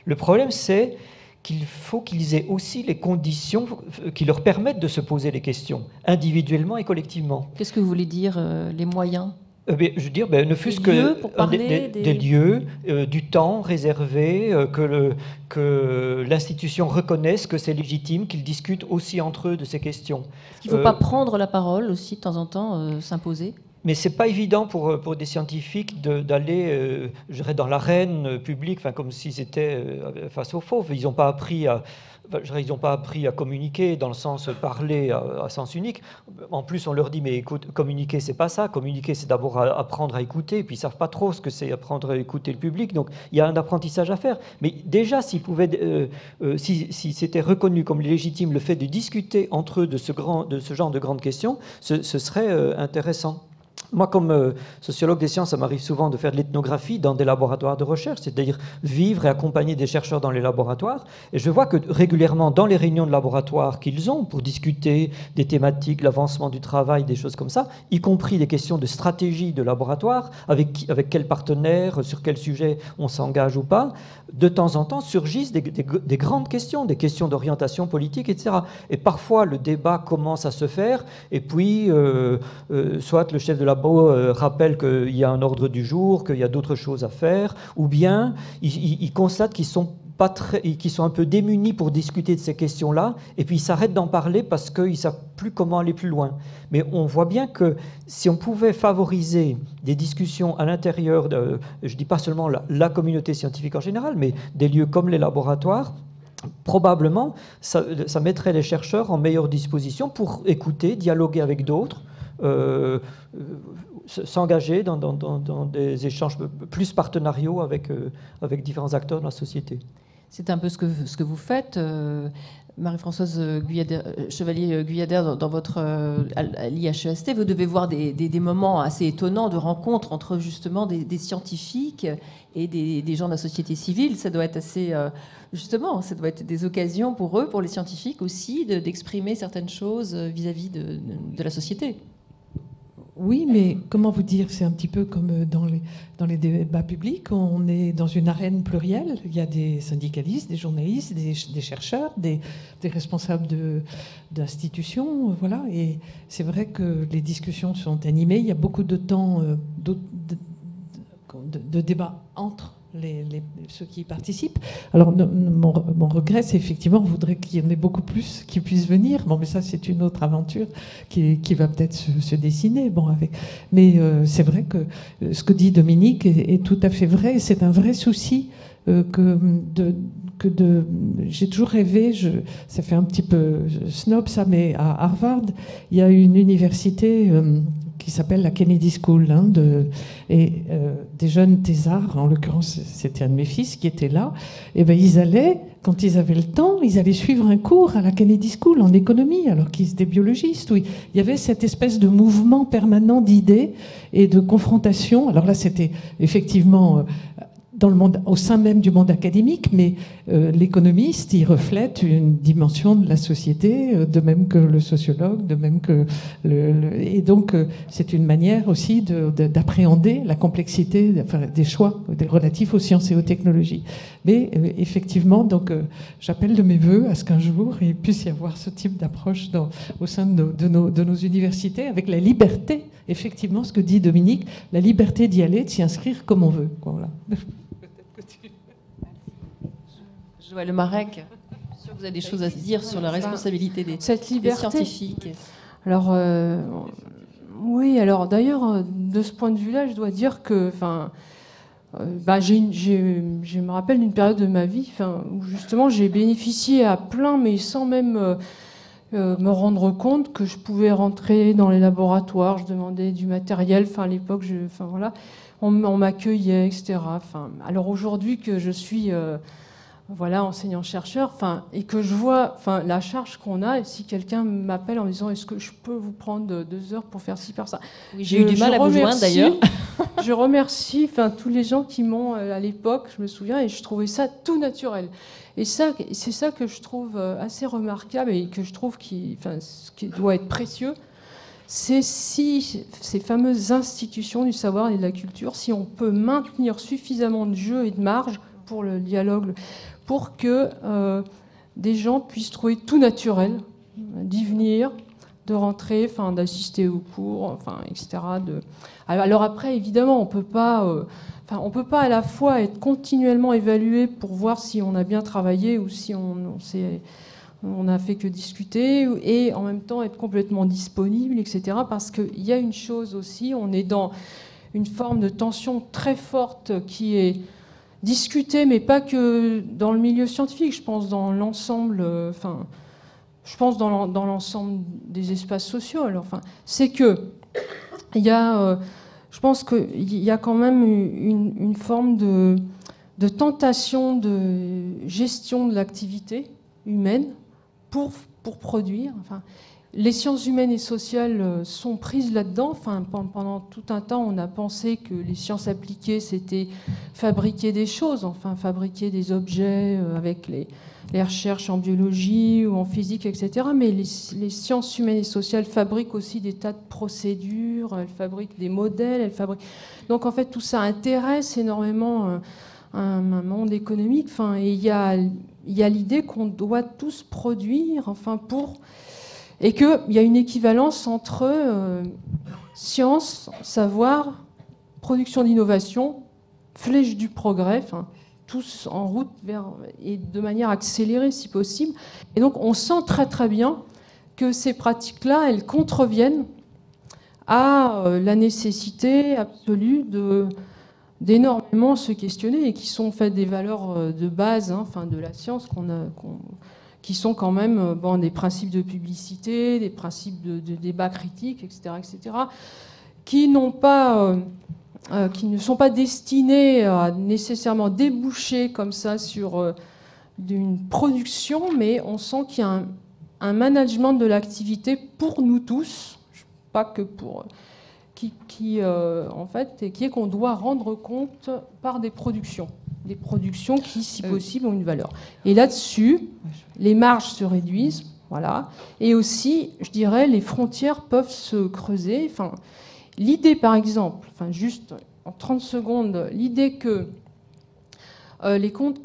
Le problème, c'est qu'il faut qu'ils aient aussi les conditions qui leur permettent de se poser les questions, individuellement et collectivement. Qu'est-ce que vous voulez dire, les moyens ? Je veux dire, ne fût-ce que des lieux, du temps réservé, que l'institution reconnaisse que c'est légitime, qu'ils discutent aussi entre eux de ces questions. Il ne faut pas prendre la parole aussi, de temps en temps, s'imposer ? Mais ce n'est pas évident pour des scientifiques d'aller, je dirais, dans l'arène publique, comme s'ils étaient face aux fauves. Ils n'ont pas appris à communiquer dans le sens parler à sens unique. En plus, on leur dit, mais écoute, communiquer, c'est pas ça. Communiquer, c'est d'abord apprendre à écouter. Puis ils savent pas trop ce que c'est apprendre à écouter le public. Donc, il y a un apprentissage à faire. Mais déjà, s'ils pouvaient, si c'était reconnu comme légitime le fait de discuter entre eux de ce genre de grandes questions, ce serait intéressant. Moi, comme sociologue des sciences, ça m'arrive souvent de faire de l'ethnographie dans des laboratoires de recherche, c'est-à-dire vivre et accompagner des chercheurs dans les laboratoires. Et je vois que régulièrement, dans les réunions de laboratoire qu'ils ont pour discuter des thématiques, l'avancement du travail, des choses comme ça, y compris des questions de stratégie de laboratoire, avec quels partenaires, sur quel sujet on s'engage ou pas, de temps en temps surgissent des grandes questions, des questions d'orientation politique, etc. Et parfois, le débat commence à se faire, et puis, soit le chef de labo rappelle qu'il y a un ordre du jour, qu'il y a d'autres choses à faire, ou bien il constate qu'ils sont un peu démunis pour discuter de ces questions-là, et puis ils s'arrêtent d'en parler parce qu'ils ne savent plus comment aller plus loin. Mais on voit bien que si on pouvait favoriser des discussions à l'intérieur, je ne dis pas seulement la communauté scientifique en général, mais des lieux comme les laboratoires, probablement ça mettrait les chercheurs en meilleure disposition pour écouter, dialoguer avec d'autres, s'engager dans des échanges plus partenariaux avec différents acteurs de la société. C'est un peu ce que vous faites, Marie-Françoise Chevalier-Guyader, dans votre à l'IHEST. Vous devez voir des moments assez étonnants de rencontres entre justement des scientifiques et des gens de la société civile. Ça doit être assez... justement, ça doit être des occasions pour eux, pour les scientifiques aussi, d'exprimer certaines choses vis-à-vis de la société. Oui, mais comment vous dire, c'est un petit peu comme dans les débats publics, on est dans une arène plurielle, il y a des syndicalistes, des journalistes, des chercheurs, des responsables d'institutions, voilà, et c'est vrai que les discussions sont animées, il y a beaucoup de temps de débat entre ceux qui y participent. Alors, mon regret, c'est effectivement, on voudrait qu'il y en ait beaucoup plus qui puissent venir. Bon, mais ça, c'est une autre aventure qui va peut-être se dessiner. Bon, mais c'est vrai que ce que dit Dominique est tout à fait vrai. C'est un vrai souci j'ai toujours rêvé, ça fait un petit peu snob ça, mais à Harvard, il y a une université qui s'appelle la Kennedy School, des jeunes thésards, en l'occurrence c'était un de mes fils qui était là, et ben ils allaient, quand ils avaient le temps, ils allaient suivre un cours à la Kennedy School en économie, alors qu'ils étaient biologistes, où il y avait cette espèce de mouvement permanent d'idées et de confrontation. Alors là c'était effectivement... dans le monde, au sein même du monde académique, mais l'économiste, il reflète une dimension de la société, de même que le sociologue, de même que et donc c'est une manière aussi d'appréhender la complexité des choix relatifs aux sciences et aux technologies. Mais effectivement, donc j'appelle de mes voeux à ce qu'un jour il puisse y avoir ce type d'approche au sein de nos universités, avec la liberté, effectivement, ce que dit Dominique, la liberté d'y aller, de s'y inscrire comme on veut. Voilà. Joël Marek, je suis sûre que vous avez des choses à dire sur la responsabilité des scientifiques. Alors, oui, alors d'ailleurs, de ce point de vue-là, je dois dire que, je me rappelle d'une période de ma vie où justement j'ai bénéficié à plein, mais sans même me rendre compte que je pouvais rentrer dans les laboratoires, je demandais du matériel, à l'époque, voilà, on m'accueillait, etc. Alors aujourd'hui que je suis... enseignant-chercheur, et que je vois la charge qu'on a, et si quelqu'un m'appelle en me disant est-ce que je peux vous prendre 2 heures pour faire ci, faire ça. Oui, j'ai eu du mal à vous joindre d'ailleurs. Je remercie tous les gens qui m'ont, à l'époque, je me souviens, et je trouvais ça tout naturel. Et c'est ça que je trouve assez remarquable et que je trouve ce qui doit être précieux, c'est si ces fameuses institutions du savoir et de la culture, si on peut maintenir suffisamment de jeu et de marge pour le dialogue, pour que des gens puissent trouver tout naturel d'y venir, de rentrer, d'assister aux cours, etc. Alors après, évidemment, on peut pas à la fois être continuellement évalué pour voir si on a bien travaillé ou si on s'est On n'a fait que discuter et en même temps être complètement disponible, etc. Parce qu'il y a une chose aussi, on est dans une forme de tension très forte qui est discutée, mais pas que dans le milieu scientifique, je pense dans l'ensemble, je pense dans l'ensemble des espaces sociaux. Alors, c'est que il y a, je pense qu'il y a quand même une forme de tentation de gestion de l'activité humaine pour produire. Les sciences humaines et sociales sont prises là-dedans. Pendant tout un temps, on a pensé que les sciences appliquées, c'était fabriquer des choses, fabriquer des objets avec les recherches en biologie ou en physique, etc. Mais les sciences humaines et sociales fabriquent aussi des tas de procédures, elles fabriquent des modèles, elles fabriquent... Donc en fait, tout ça intéresse énormément un monde économique. Et il y a l'idée qu'on doit tous produire, et qu'il y a une équivalence entre science, savoir, production d'innovation, flèche du progrès, tous en route et de manière accélérée si possible. Et donc on sent très très bien que ces pratiques-là, elles contreviennent à la nécessité absolue d'énormément se questionner et qui sont en fait des valeurs de base de la science qui sont quand même des principes de publicité, des principes de débat critique, etc., qui ne sont pas destinés à nécessairement déboucher comme ça sur une production, mais on sent qu'il y a un management de l'activité pour nous tous, pas que pour... en fait, qui est qu'on doit rendre compte par des productions qui, si possible, ont une valeur. Et là-dessus, les marges se réduisent, voilà. Et aussi, je dirais, les frontières peuvent se creuser. L'idée, par exemple, juste en 30 secondes, l'idée que les comptes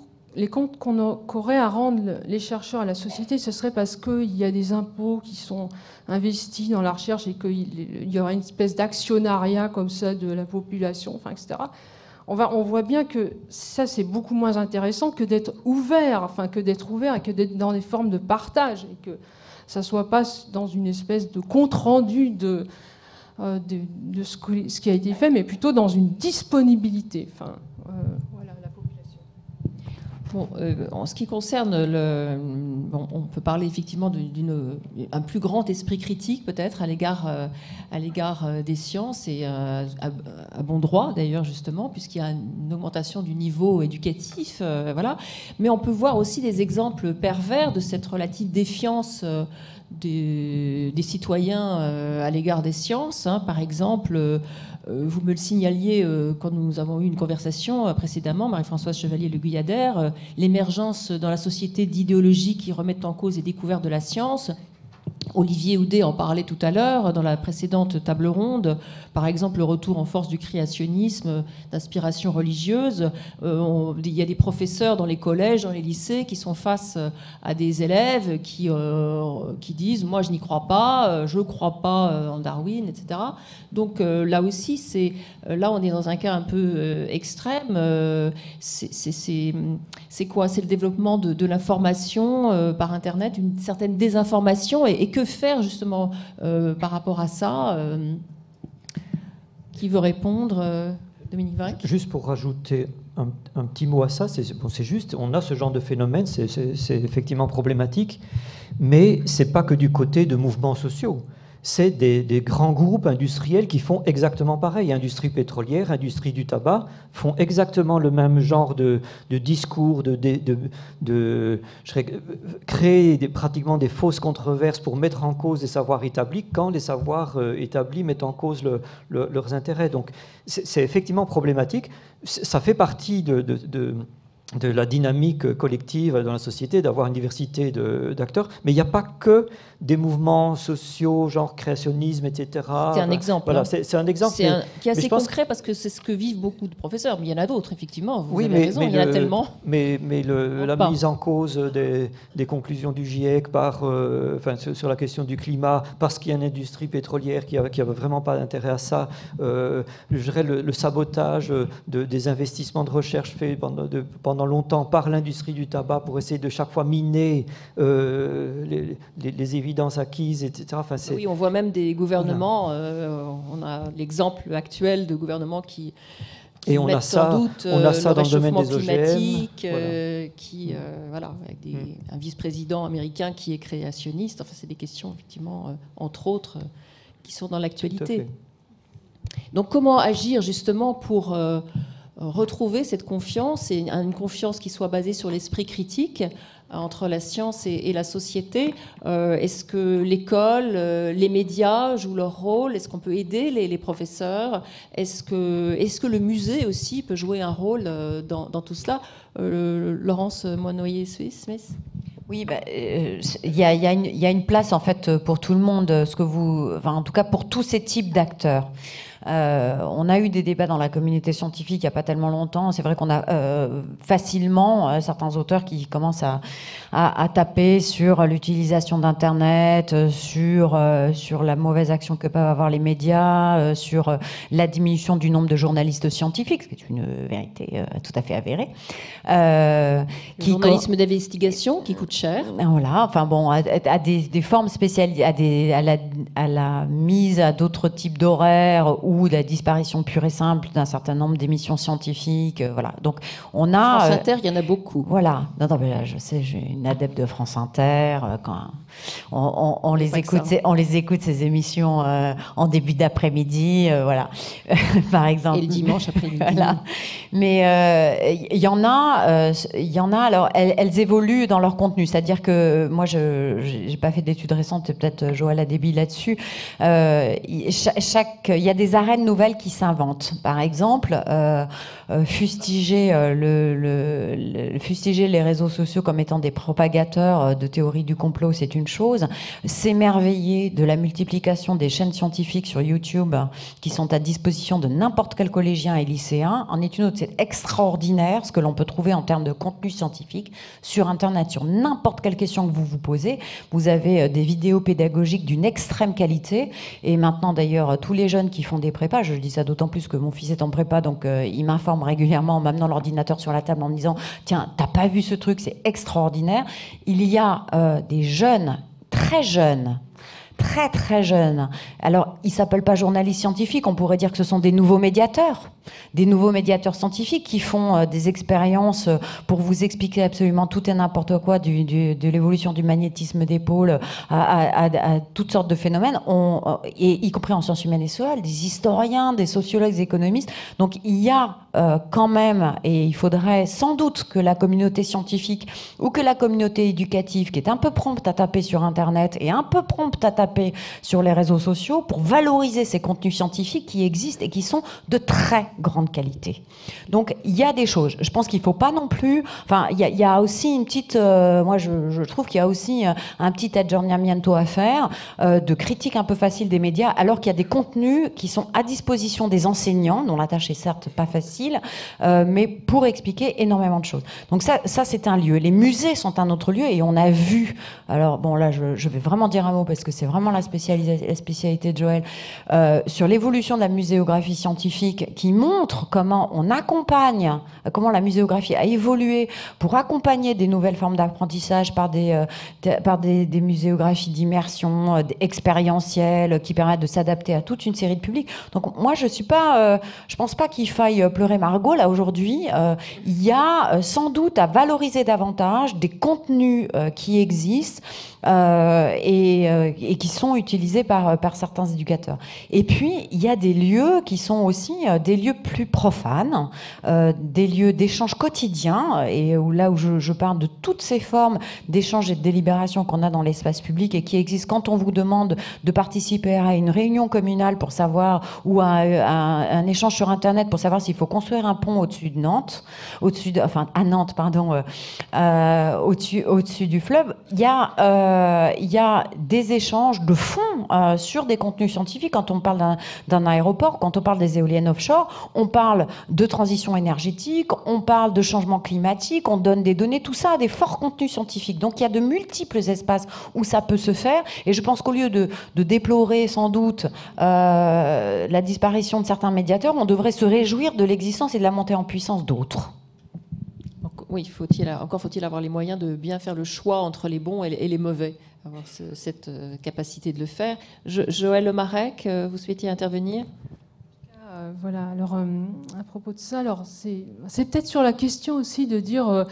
qu'aurait à rendre les chercheurs à la société, ce serait parce qu'il y a des impôts qui sont investis dans la recherche et qu'il y aurait une espèce d'actionnariat comme ça de la population, etc. On voit bien que ça, c'est beaucoup moins intéressant que d'être ouvert, et que d'être dans des formes de partage, et que ça ne soit pas dans une espèce de compte-rendu de ce qui a été fait, mais plutôt dans une disponibilité. Voilà, la population. Bon, en ce qui concerne on peut parler effectivement d'un plus grand esprit critique peut-être à l'égard des sciences et à bon droit d'ailleurs justement puisqu'il y a une augmentation du niveau éducatif, voilà. Mais on peut voir aussi des exemples pervers de cette relative défiance des citoyens à l'égard des sciences. Par exemple, vous me le signaliez quand nous avons eu une conversation précédemment, Marie-Françoise Chevalier-Le Guyadère, l'émergence dans la société d'idéologies qui remettent en cause les découvertes de la science. Olivier Houdet en parlait tout à l'heure dans la précédente table ronde, par exemple le retour en force du créationnisme d'inspiration religieuse. Il y a des professeurs dans les collèges, dans les lycées qui sont face à des élèves qui disent « moi je n'y crois pas, je ne crois pas en Darwin », etc. Donc là aussi, là on est dans un cas un peu extrême. C'est quoi? C'est le développement de l'information par Internet, une certaine désinformation et que faire justement par rapport à ça? Qui veut répondre? Dominique Vinck? Juste pour rajouter un petit mot à ça, c'est juste, on a ce genre de phénomène, c'est effectivement problématique, mais c'est pas que du côté de mouvements sociaux. C'est des grands groupes industriels qui font exactement pareil. Industrie pétrolière, industrie du tabac font exactement le même genre de discours, créer pratiquement des fausses controverses pour mettre en cause des savoirs établis quand les savoirs établis mettent en cause leurs intérêts. Donc c'est effectivement problématique. Ça fait partie de la dynamique collective dans la société, d'avoir une diversité d'acteurs. Mais il n'y a pas que des mouvements sociaux, genre créationnisme, etc. C'est un exemple. Voilà, c'est un exemple. Qui est assez concret parce que c'est ce que vivent beaucoup de professeurs. Mais il y en a d'autres, effectivement. Vous avez raison, il y en a tellement. Mais la mise en cause des conclusions du GIEC sur la question du climat, parce qu'il y a une industrie pétrolière qui n'avait vraiment pas d'intérêt à ça, je dirais le sabotage des investissements de recherche faits pendant pendant longtemps par l'industrie du tabac pour essayer de chaque fois miner les évidences acquises, etc. Enfin, oui, on voit même des gouvernements, on a l'exemple actuel de gouvernements qui et on a ça, sans doute on a ça le dans le domaine réchauffement des climatique, OGM, voilà, avec un vice-président américain qui est créationniste. Enfin, c'est des questions, effectivement, entre autres, qui sont dans l'actualité. Donc, comment agir justement pour retrouver cette confiance, et une confiance qui soit basée sur l'esprit critique entre la science et la société? Est-ce que l'école, les médias jouent leur rôle? Est-ce qu'on peut aider les professeurs? Est-ce que le musée aussi peut jouer un rôle dans tout cela? Laurence Moinoyer-Smith? Oui, il y a une place en fait pour tout le monde, en tout cas pour tous ces types d'acteurs. On a eu des débats dans la communauté scientifique il n'y a pas tellement longtemps. C'est vrai qu'on a facilement certains auteurs qui commencent à taper sur l'utilisation d'Internet, sur la mauvaise action que peuvent avoir les médias, sur la diminution du nombre de journalistes scientifiques, ce qui est une vérité tout à fait avérée. Le journalisme d'investigation qui coûte cher. Voilà, enfin bon, à des formes spécialisées, à la mise à d'autres types d'horaires ou la disparition pure et simple d'un certain nombre d'émissions scientifiques. Voilà. Donc on a. France Inter, il y en a beaucoup. Voilà. Non, mais là, je sais, j'ai une adepte de France Inter. Quand on les écoute ces émissions en début d'après-midi, voilà, par exemple. Et le dimanche après-midi. Voilà. Mais il y en a. Alors, elles évoluent dans leur contenu. C'est-à-dire que moi, je n'ai pas fait d'études récentes. Peut-être Joël a débit là-dessus. Il y a des arènes nouvelles qui s'inventent. Par exemple, fustiger les réseaux sociaux comme étant des propagateurs de théories du complot, c'est une chose. S'émerveiller de la multiplication des chaînes scientifiques sur YouTube qui sont à disposition de n'importe quel collégien et lycéen en est une autre. C'est extraordinaire ce que l'on peut trouver en termes de contenu scientifique sur Internet, sur n'importe quelle question que vous vous posez. Vous avez des vidéos pédagogiques d'une extrême qualité. Et maintenant, d'ailleurs, tous les jeunes qui font des prépas, je dis ça d'autant plus que mon fils est en prépa, donc il m'informe régulièrement en m'amenant l'ordinateur sur la table en me disant « Tiens, t'as pas vu ce truc, c'est extraordinaire ». Il y a des jeunes, très jeunes, très jeunes. Alors, ils ne s'appellent pas journalistes scientifiques, on pourrait dire que ce sont des nouveaux médiateurs scientifiques qui font des expériences pour vous expliquer absolument tout et n'importe quoi de l'évolution du magnétisme des pôles à toutes sortes de phénomènes, y compris en sciences humaines et sociales, des historiens, des sociologues, des économistes. Donc, il y a quand même, et il faudrait sans doute que la communauté scientifique ou que la communauté éducative, qui est un peu prompte à taper sur Internet et un peu prompte à taper sur les réseaux sociaux pour valoriser ces contenus scientifiques qui existent et qui sont de très grande qualité. Donc, il y a des choses. Je pense qu'il ne faut pas non plus... Enfin, il y a aussi une petite... moi, je trouve qu'il y a aussi un petit aggiornamento à faire de critique un peu facile des médias, alors qu'il y a des contenus qui sont à disposition des enseignants, dont la tâche est certes pas facile, mais pour expliquer énormément de choses. Donc ça c'est un lieu. Les musées sont un autre lieu et on a vu... Alors, bon, là, je vais vraiment dire un mot parce que c'est vraiment la spécialité de Joël, sur l'évolution de la muséographie scientifique qui montre comment on accompagne, comment la muséographie a évolué pour accompagner des nouvelles formes d'apprentissage par des muséographies d'immersion expérientielles qui permettent de s'adapter à toute une série de publics. Donc moi, je pense pas qu'il faille pleurer Margot là aujourd'hui. Il y a sans doute à valoriser davantage des contenus qui existent et qui sont utilisés par certains éducateurs. Et puis, il y a des lieux qui sont aussi des lieux plus profanes, des lieux d'échange quotidien, et là où je parle de toutes ces formes d'échange et de délibération qu'on a dans l'espace public et qui existent quand on vous demande de participer à une réunion communale pour savoir, ou à un échange sur Internet pour savoir s'il faut construire un pont au-dessus de Nantes, à Nantes, pardon, au-dessus du fleuve. Il y a des échanges de fond sur des contenus scientifiques. Quand on parle d'un aéroport, quand on parle des éoliennes offshore, on parle de transition énergétique, on parle de changement climatique, on donne des données, tout ça a des forts contenus scientifiques. Donc il y a de multiples espaces où ça peut se faire, et je pense qu'au lieu de déplorer sans doute la disparition de certains médiateurs, on devrait se réjouir de l'existence et de la montée en puissance d'autres. Oui, encore faut-il avoir les moyens de bien faire le choix entre les bons et les mauvais, avoir cette capacité de le faire. Joël Lemarec, vous souhaitiez intervenir ? Voilà, alors à propos de ça, alors c'est peut-être sur la question aussi de dire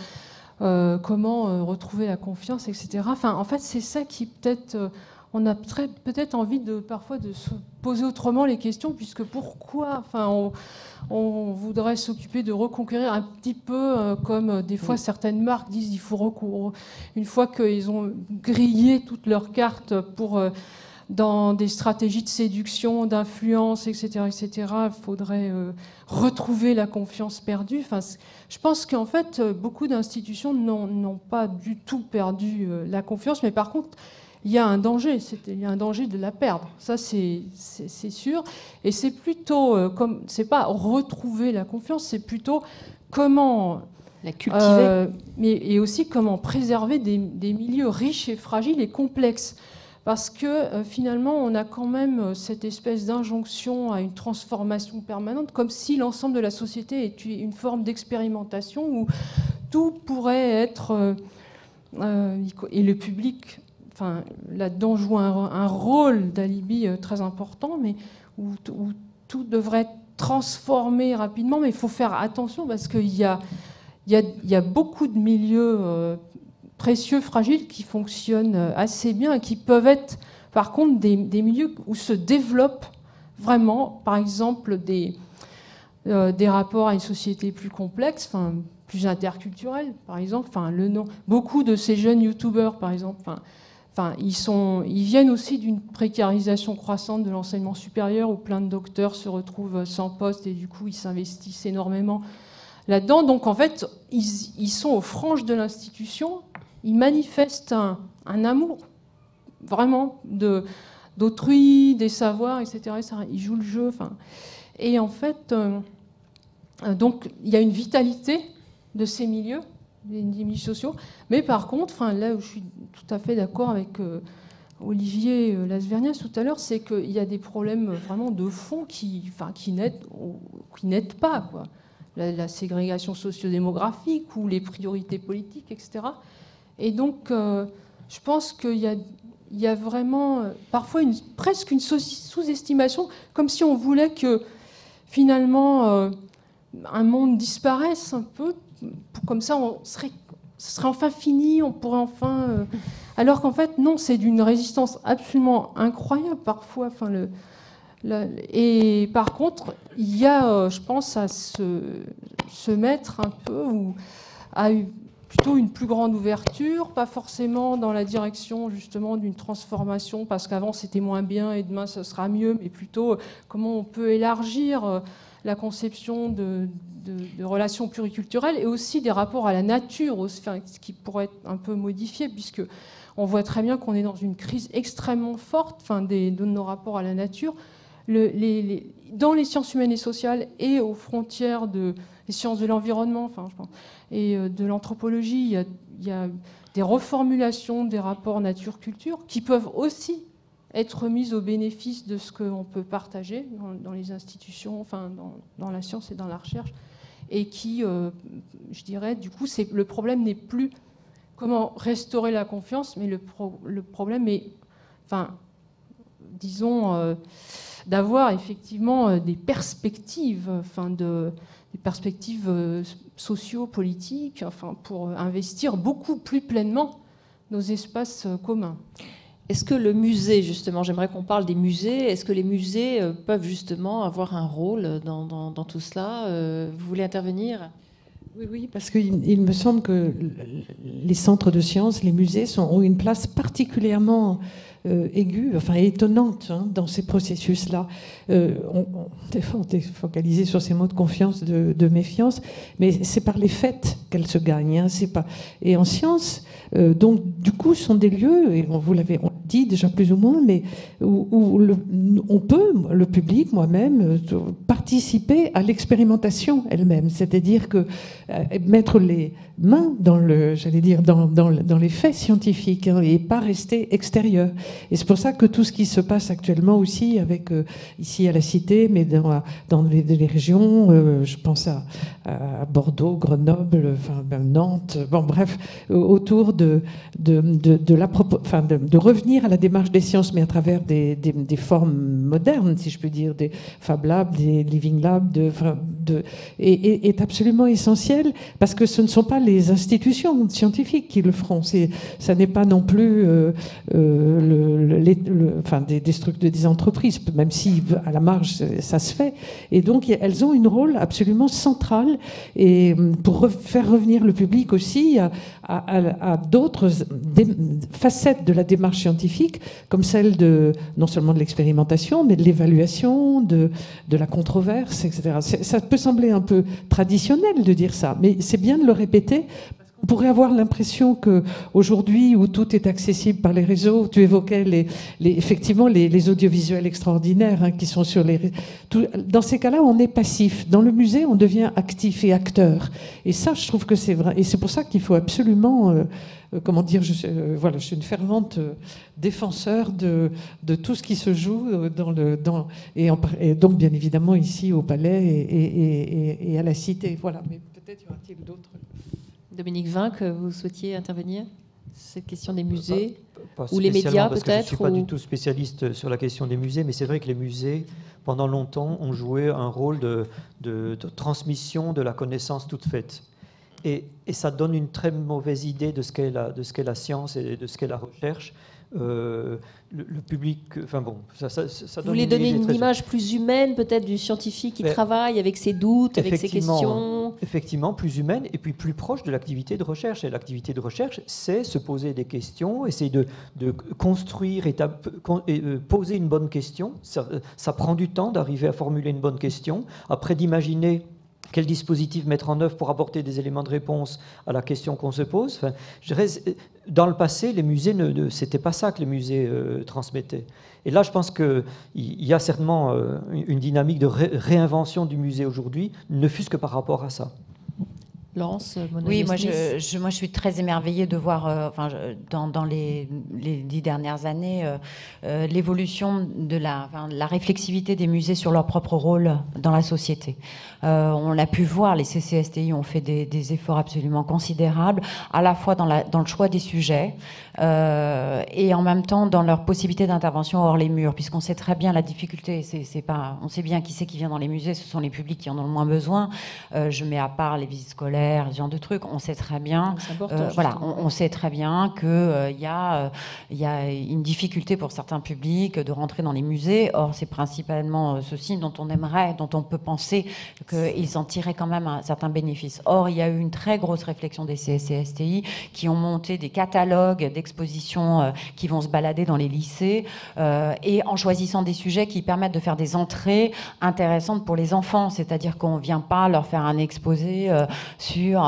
comment retrouver la confiance, etc. Enfin, en fait, c'est ça qui peut-être... on a peut-être envie parfois de se poser autrement les questions, puisque pourquoi on voudrait s'occuper de reconquérir un petit peu, comme des fois certaines marques disent, il faut une fois qu'ils ont grillé toutes leurs cartes dans des stratégies de séduction, d'influence, etc., il faudrait retrouver la confiance perdue. Enfin, je pense qu'en fait, beaucoup d'institutions n'ont pas du tout perdu la confiance, mais par contre, il y a un danger, il y a un danger de la perdre. Ça, c'est sûr. Et c'est plutôt, c'est pas retrouver la confiance, c'est plutôt comment la cultiver, et aussi comment préserver des milieux riches et fragiles et complexes. Parce que finalement, on a quand même cette espèce d'injonction à une transformation permanente, comme si l'ensemble de la société était une forme d'expérimentation où tout pourrait être... et le public... Enfin, là-dedans joue un rôle d'alibi très important, mais où tout devrait être transformé rapidement. Mais il faut faire attention parce qu'il y a beaucoup de milieux précieux, fragiles, qui fonctionnent assez bien et qui peuvent être, par contre, des milieux où se développent vraiment, par exemple, des rapports à une société plus complexe, enfin, plus interculturelle, par exemple. Enfin, beaucoup de ces jeunes youtubeurs, par exemple, ils viennent aussi d'une précarisation croissante de l'enseignement supérieur où plein de docteurs se retrouvent sans poste et du coup ils s'investissent énormément là-dedans. Donc en fait, ils sont aux franges de l'institution, ils manifestent un amour vraiment d'autrui, des savoirs, etc. Ils jouent le jeu. Et en fait, donc il y a une vitalité de ces milieux, des milieux sociaux. Mais par contre, là où je suis tout à fait d'accord avec Olivier Lasvernias tout à l'heure, c'est qu'il y a des problèmes vraiment de fond qui n'aident pas, quoi. La ségrégation sociodémographique ou les priorités politiques, etc. Et donc, je pense qu'il y a vraiment parfois presque une sous-estimation, comme si on voulait que finalement un monde disparaisse un peu. Comme ça, ce serait enfin fini, on pourrait enfin... Alors qu'en fait, non, c'est d'une résistance absolument incroyable parfois. Et par contre, il y a, je pense, à se mettre un peu à plutôt une plus grande ouverture, pas forcément dans la direction justement d'une transformation, parce qu'avant c'était moins bien et demain ce sera mieux, mais plutôt comment on peut élargir la conception de relations pluriculturelles et aussi des rapports à la nature, ce qui pourrait être un peu modifié, puisque on voit très bien qu'on est dans une crise extrêmement forte de nos rapports à la nature. Dans les sciences humaines et sociales et aux frontières des sciences de l'environnement et de l'anthropologie, il y a des reformulations des rapports nature-culture qui peuvent aussi être mises au bénéfice de ce qu'on peut partager dans les institutions, dans la science et dans la recherche, et qui, je dirais, du coup, le problème n'est plus comment restaurer la confiance, mais le problème est, disons, d'avoir effectivement des perspectives, des perspectives socio-politiques, pour investir beaucoup plus pleinement nos espaces communs. Est-ce que le musée, justement, j'aimerais qu'on parle des musées, est-ce que les musées peuvent justement avoir un rôle dans tout cela ? Vous voulez intervenir ? Oui, parce qu'il me semble que les centres de sciences, les musées ont une place particulièrement aiguë, étonnante dans ces processus-là. On est focalisé sur ces mots de confiance, de méfiance, mais c'est par les faits qu'elles se gagnent. Et en sciences, donc du coup, ce sont des lieux, et vous l'avez dit déjà plus ou moins, mais où on peut, le public, moi-même, participer à l'expérimentation elle-même, c'est-à-dire que mettre les mains dans les faits scientifiques, hein, et pas rester extérieur. Et c'est pour ça que tout ce qui se passe actuellement aussi avec ici à la Cité, mais dans les régions, je pense à Bordeaux, Grenoble, enfin, Nantes, bon bref, autour de revenir à la démarche des sciences, mais à travers des formes modernes, si je peux dire, des Fab Labs, des Living Labs, est absolument essentiel, parce que ce ne sont pas les institutions scientifiques qui le feront. Ça n'est pas non plus des entreprises, même si à la marge ça se fait. Et donc elles ont un rôle absolument central, et pour faire revenir le public aussi à d'autres facettes de la démarche scientifique, comme celle non seulement de l'expérimentation, mais de l'évaluation, de la controverse, etc. Ça peut sembler un peu traditionnel de dire ça, mais c'est bien de le répéter. On pourrait avoir l'impression qu'aujourd'hui, où tout est accessible par les réseaux, tu évoquais effectivement les audiovisuels extraordinaires, hein, qui sont sur dans ces cas-là, on est passif. Dans le musée, on devient actif et acteur. Et ça, je trouve que c'est vrai. Et c'est pour ça qu'il faut absolument... comment dire, je suis une fervente défenseur de tout ce qui se joue et donc bien évidemment ici au Palais et à la Cité. Voilà, mais peut-être y aura-t-il d'autres... Dominique Vinck, vous souhaitiez intervenir sur cette question des musées pas ou les médias parce peut-être que je ne suis pas du tout spécialiste sur la question des musées, mais c'est vrai que les musées, pendant longtemps, ont joué un rôle de transmission de la connaissance toute faite. Et ça donne une très mauvaise idée de ce qu'est la science et de ce qu'est la recherche. Le public, enfin bon, ça donne. Vous voulez donner une image plus humaine peut-être du scientifique qui travaille avec ses doutes, avec ses questions. Effectivement, plus humaine et puis plus proche de l'activité de recherche. Et l'activité de recherche, c'est se poser des questions, essayer de construire et poser une bonne question. Ça prend du temps d'arriver à formuler une bonne question. Après, d'imaginer quel dispositif mettre en œuvre pour apporter des éléments de réponse à la question qu'on se pose. Enfin, dans le passé, les musées, c'était pas ça que les musées transmettaient. Et là, je pense qu'il y a certainement une dynamique de réinvention du musée aujourd'hui, ne fût-ce que par rapport à ça. Laurence, oui, moi je suis très émerveillée de voir, dans les 10 dernières années, l'évolution de la réflexivité des musées sur leur propre rôle dans la société. On l'a pu voir, les CCSTI ont fait des efforts absolument considérables, à la fois dans le choix des sujets et en même temps dans leur possibilité d'intervention hors les murs, puisqu'on sait très bien la difficulté. On sait bien qui c'est qui vient dans les musées, ce sont les publics qui en ont le moins besoin. Je mets à part les visites scolaires, ce genre de trucs. On sait très bien, on sait très bien qu'il y a une difficulté pour certains publics de rentrer dans les musées. Or, c'est principalement ceci dont on peut penser qu'ils en tiraient quand même un certain bénéfice. Or, il y a eu une très grosse réflexion des CSTI qui ont monté des catalogues d'expositions qui vont se balader dans les lycées et en choisissant des sujets qui permettent de faire des entrées intéressantes pour les enfants. C'est-à-dire qu'on ne vient pas leur faire un exposé sur,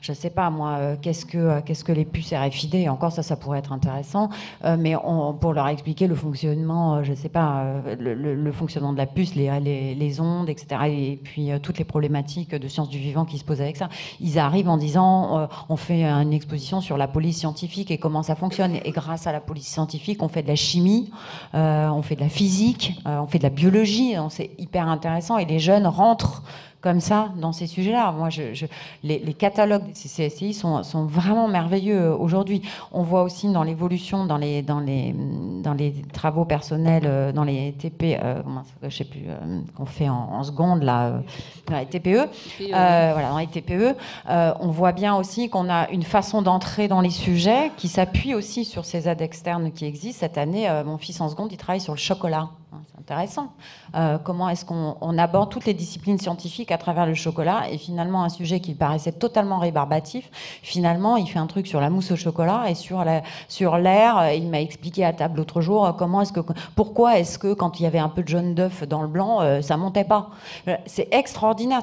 je ne sais pas moi, qu'est-ce que les puces RFID. Encore ça pourrait être intéressant, mais pour leur expliquer le fonctionnement, je ne sais pas, le fonctionnement de la puce, les ondes, etc. Et puis toutes les problématiques de sciences du vivant qui se posent avec ça. Ils arrivent en disant, on fait une exposition sur la police scientifique et comment ça fonctionne. Et grâce à la police scientifique, on fait de la chimie, on fait de la physique, on fait de la biologie. C'est hyper intéressant et les jeunes rentrent comme ça dans ces sujets-là. Moi, les catalogues des CCSI sont vraiment merveilleux aujourd'hui. On voit aussi dans l'évolution, dans les travaux personnels, dans les TP, je sais plus, qu'on fait en seconde là, dans les TPE. Voilà, dans les TPE, on voit bien aussi qu'on a une façon d'entrer dans les sujets qui s'appuie aussi sur ces aides externes qui existent. Cette année, mon fils en seconde, il travaille sur le chocolat. C'est intéressant. Comment est-ce qu'on aborde toutes les disciplines scientifiques à travers le chocolat, et finalement un sujet qui paraissait totalement rébarbatif, finalement il fait un truc sur la mousse au chocolat et sur l'air. Il m'a expliqué à table l'autre jour pourquoi est-ce que quand il y avait un peu de jaune d'œuf dans le blanc, ça montait pas. C'est extraordinaire.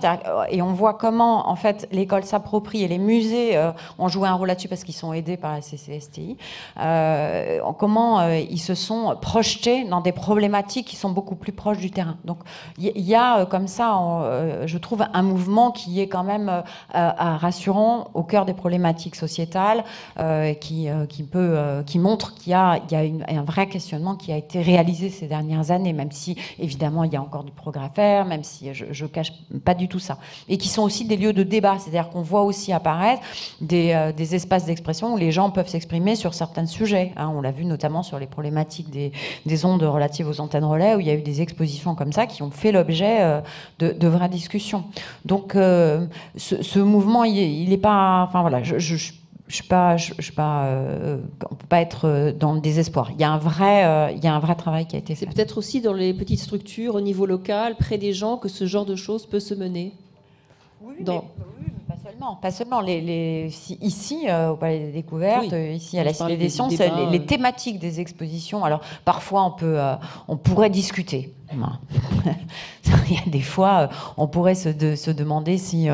Et on voit comment en fait l'école s'approprie et les musées ont joué un rôle là-dessus parce qu'ils sont aidés par la CCSTI. Comment ils se sont projetés dans des problématiques aussi qui sont beaucoup plus proches du terrain. Donc il y a comme ça, je trouve, un mouvement qui est quand même rassurant au cœur des problématiques sociétales, qui montre qu'il y a un vrai questionnement qui a été réalisé ces dernières années, même si évidemment il y a encore du progrès à faire, même si je cache pas du tout ça. Et qui sont aussi des lieux de débat, c'est-à-dire qu'on voit aussi apparaître des espaces d'expression où les gens peuvent s'exprimer sur certains sujets. Hein. On l'a vu notamment sur les problématiques des ondes relatives aux antennes relais, où il y a eu des expositions comme ça qui ont fait l'objet de vraies discussions. Donc ce mouvement, il n'est pas... Enfin voilà, on peut pas être dans le désespoir. Il y a un vrai travail qui a été fait. C'est peut-être aussi dans les petites structures au niveau local, près des gens, que ce genre de choses peut se mener. Oui, mais pas seulement. Ici, au Palais des Découvertes, ici à la Cité des Sciences, les thématiques des expositions. Alors parfois on pourrait discuter. Il y a des fois, on pourrait se demander si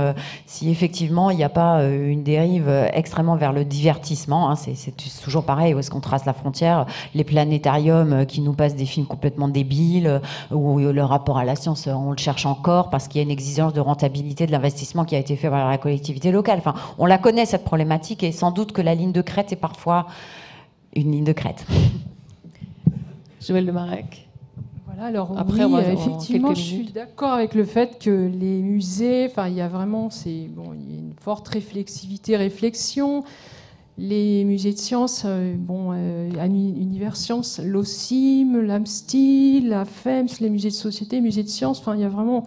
effectivement il n'y a pas une dérive extrêmement vers le divertissement. Hein. C'est toujours pareil, où est-ce qu'on trace la frontière? Les planétariums qui nous passent des films complètement débiles, ou le rapport à la science, on le cherche encore parce qu'il y a une exigence de rentabilité de l'investissement qui a été fait par la collectivité locale. Enfin, on la connaît, cette problématique, et sans doute que la ligne de crête est parfois une ligne de crête. Joël Lemarec. Voilà, alors après, oui, effectivement, je suis d'accord avec le fait que les musées, enfin, il y a vraiment, il y a une forte réflexion. Les musées de sciences, Univers Sciences, l'OCIM, l'AMSTI, la FEMS, les musées de société, musées de sciences, enfin, il y a vraiment...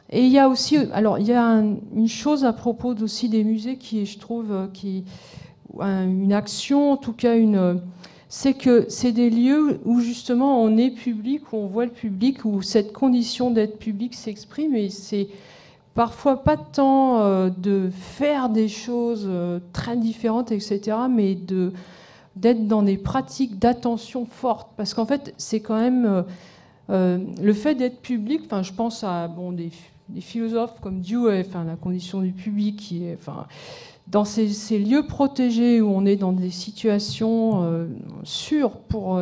Et il y a aussi, alors, il y a une chose à propos aussi des musées qui est, je trouve, une action, en tout cas c'est que c'est des lieux où justement on est public, où on voit le public, où cette condition d'être public s'exprime, et c'est parfois pas tant de faire des choses très différentes, etc., mais d'être dans des pratiques d'attention forte. Parce qu'en fait, c'est quand même le fait d'être public, enfin, je pense à des philosophes comme Dewey, enfin, la condition du public qui est... Enfin, dans ces lieux protégés où on est dans des situations sûres pour,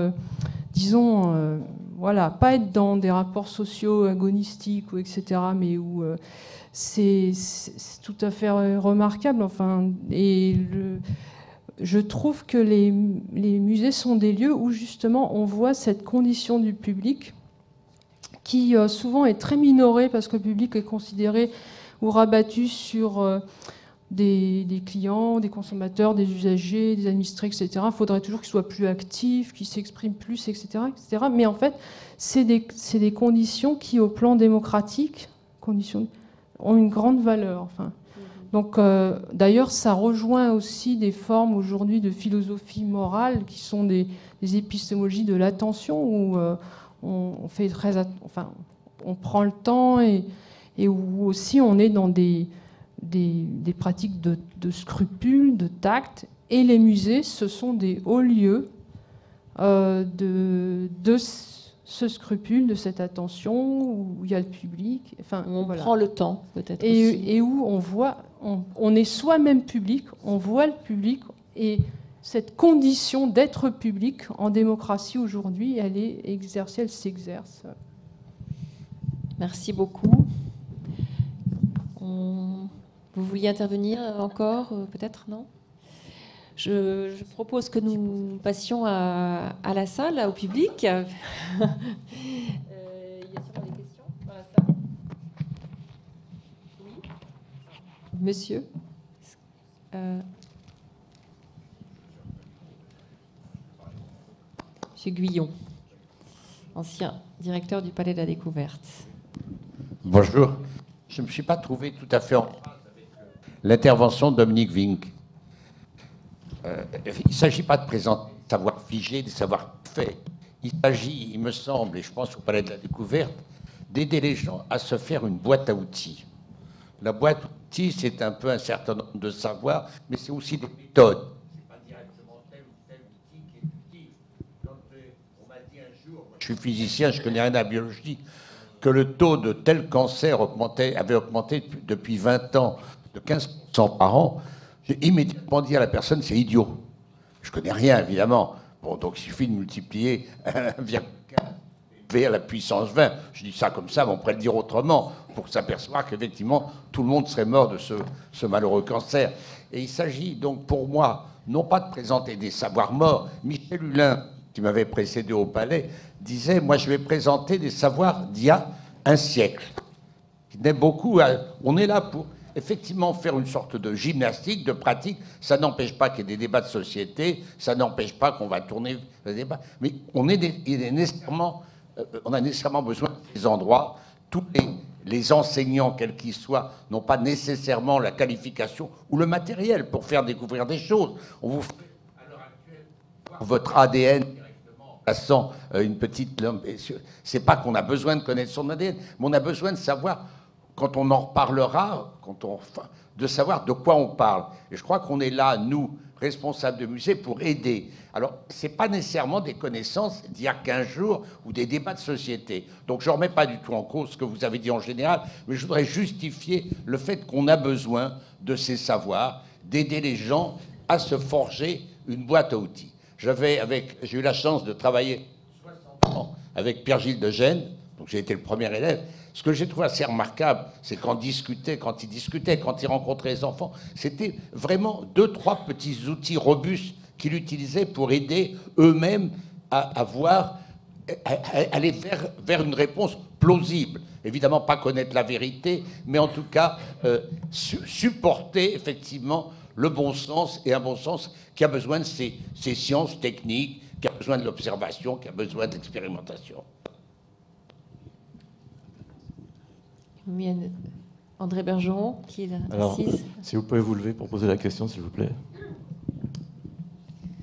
disons, voilà, pas être dans des rapports sociaux agonistiques, ou etc., mais où c'est tout à fait remarquable. Enfin, et je trouve que les musées sont des lieux où justement on voit cette condition du public qui souvent est très minorée parce que le public est considéré ou rabattu sur... des clients, des consommateurs, des usagers, des administrés, etc. Il faudrait toujours qu'ils soient plus actifs, qu'ils s'expriment plus, etc., etc. Mais en fait, c'est des conditions qui, au plan démocratique, ont une grande valeur. Enfin. Donc, d'ailleurs, ça rejoint aussi des formes aujourd'hui de philosophie morale qui sont des épistémologies de l'attention où on fait on prend le temps et où aussi on est dans des pratiques de scrupule, de tact, et les musées, ce sont des hauts lieux de ce scrupule, de cette attention, où il y a le public. Enfin, on voilà. prend le temps, peut-être aussi. Et où on est soi-même public, on voit le public, et cette condition d'être public en démocratie aujourd'hui, elle est exercée, elle s'exerce. Merci beaucoup. Vous vouliez intervenir encore, peut-être, non ? Je propose que nous passions à la salle, au public. Il y a sûrement des questions dans la salle. Oui. Monsieur. Monsieur Guyon, ancien directeur du Palais de la Découverte. Bonjour. Je ne me suis pas trouvé tout à fait en phase avec l'intervention de Dominique Vink. Il ne s'agit pas de présenter des savoirs figés, des savoirs faits. Il s'agit, il me semble, et je pense au Palais de la Découverte, d'aider les gens à se faire une boîte à outils. La boîte à outils, c'est un peu un certain nombre de savoirs, mais c'est aussi des méthodes. C'est pas directement tel ou tel outil qui est utile. Quand on m'a dit un jour, moi, je suis physicien, je connais rien à la biologie, que le taux de tel cancer avait augmenté depuis 20 ans de 15% par an, j'ai immédiatement dit à la personne, c'est idiot. Je ne connais rien, évidemment. Bon, donc il suffit de multiplier 1,15 V à la puissance 20. Je dis ça comme ça, mais on pourrait le dire autrement, pour s'apercevoir qu'effectivement, tout le monde serait mort de ce malheureux cancer. Et il s'agit donc pour moi, non pas de présenter des savoirs morts. Michel Hulin, qui m'avait précédé au Palais, disait, moi je vais présenter des savoirs d'il y a un siècle. On est là pour effectivement faire une sorte de gymnastique, de pratique. Ça n'empêche pas qu'il y ait des débats de société, ça n'empêche pas qu'on va tourner le débat, mais on a nécessairement besoin de ces endroits. Tous les enseignants, quels qu'ils soient, n'ont pas nécessairement la qualification ou le matériel pour faire découvrir des choses. On vous fait, à l'heure actuelle, voir votre ADN directement en plaçant une petite lampe. C'est pas qu'on a besoin de connaître son ADN, mais on a besoin de savoir, quand on en reparlera, de savoir de quoi on parle. Et je crois qu'on est là, nous, responsables de musée, pour aider. Alors, ce n'est pas nécessairement des connaissances d'il y a 15 jours ou des débats de société. Donc, je ne remets pas du tout en cause ce que vous avez dit en général, mais je voudrais justifier le fait qu'on a besoin de ces savoirs, d'aider les gens à se forger une boîte à outils. J'ai eu la chance de travailler 60 ans avec Pierre-Gilles de Gênes, donc j'ai été le premier élève. Ce que j'ai trouvé assez remarquable, c'est quand il rencontrait les enfants, c'était vraiment 2-3 petits outils robustes qu'il utilisait pour aider eux-mêmes à aller vers une réponse plausible. Évidemment, pas connaître la vérité, mais en tout cas supporter effectivement le bon sens, et un bon sens qui a besoin de ces sciences techniques, qui a besoin de l'observation, qui a besoin de l'expérimentation. André Bergeron, qui est assise. Si vous pouvez vous lever pour poser la question, s'il vous plaît.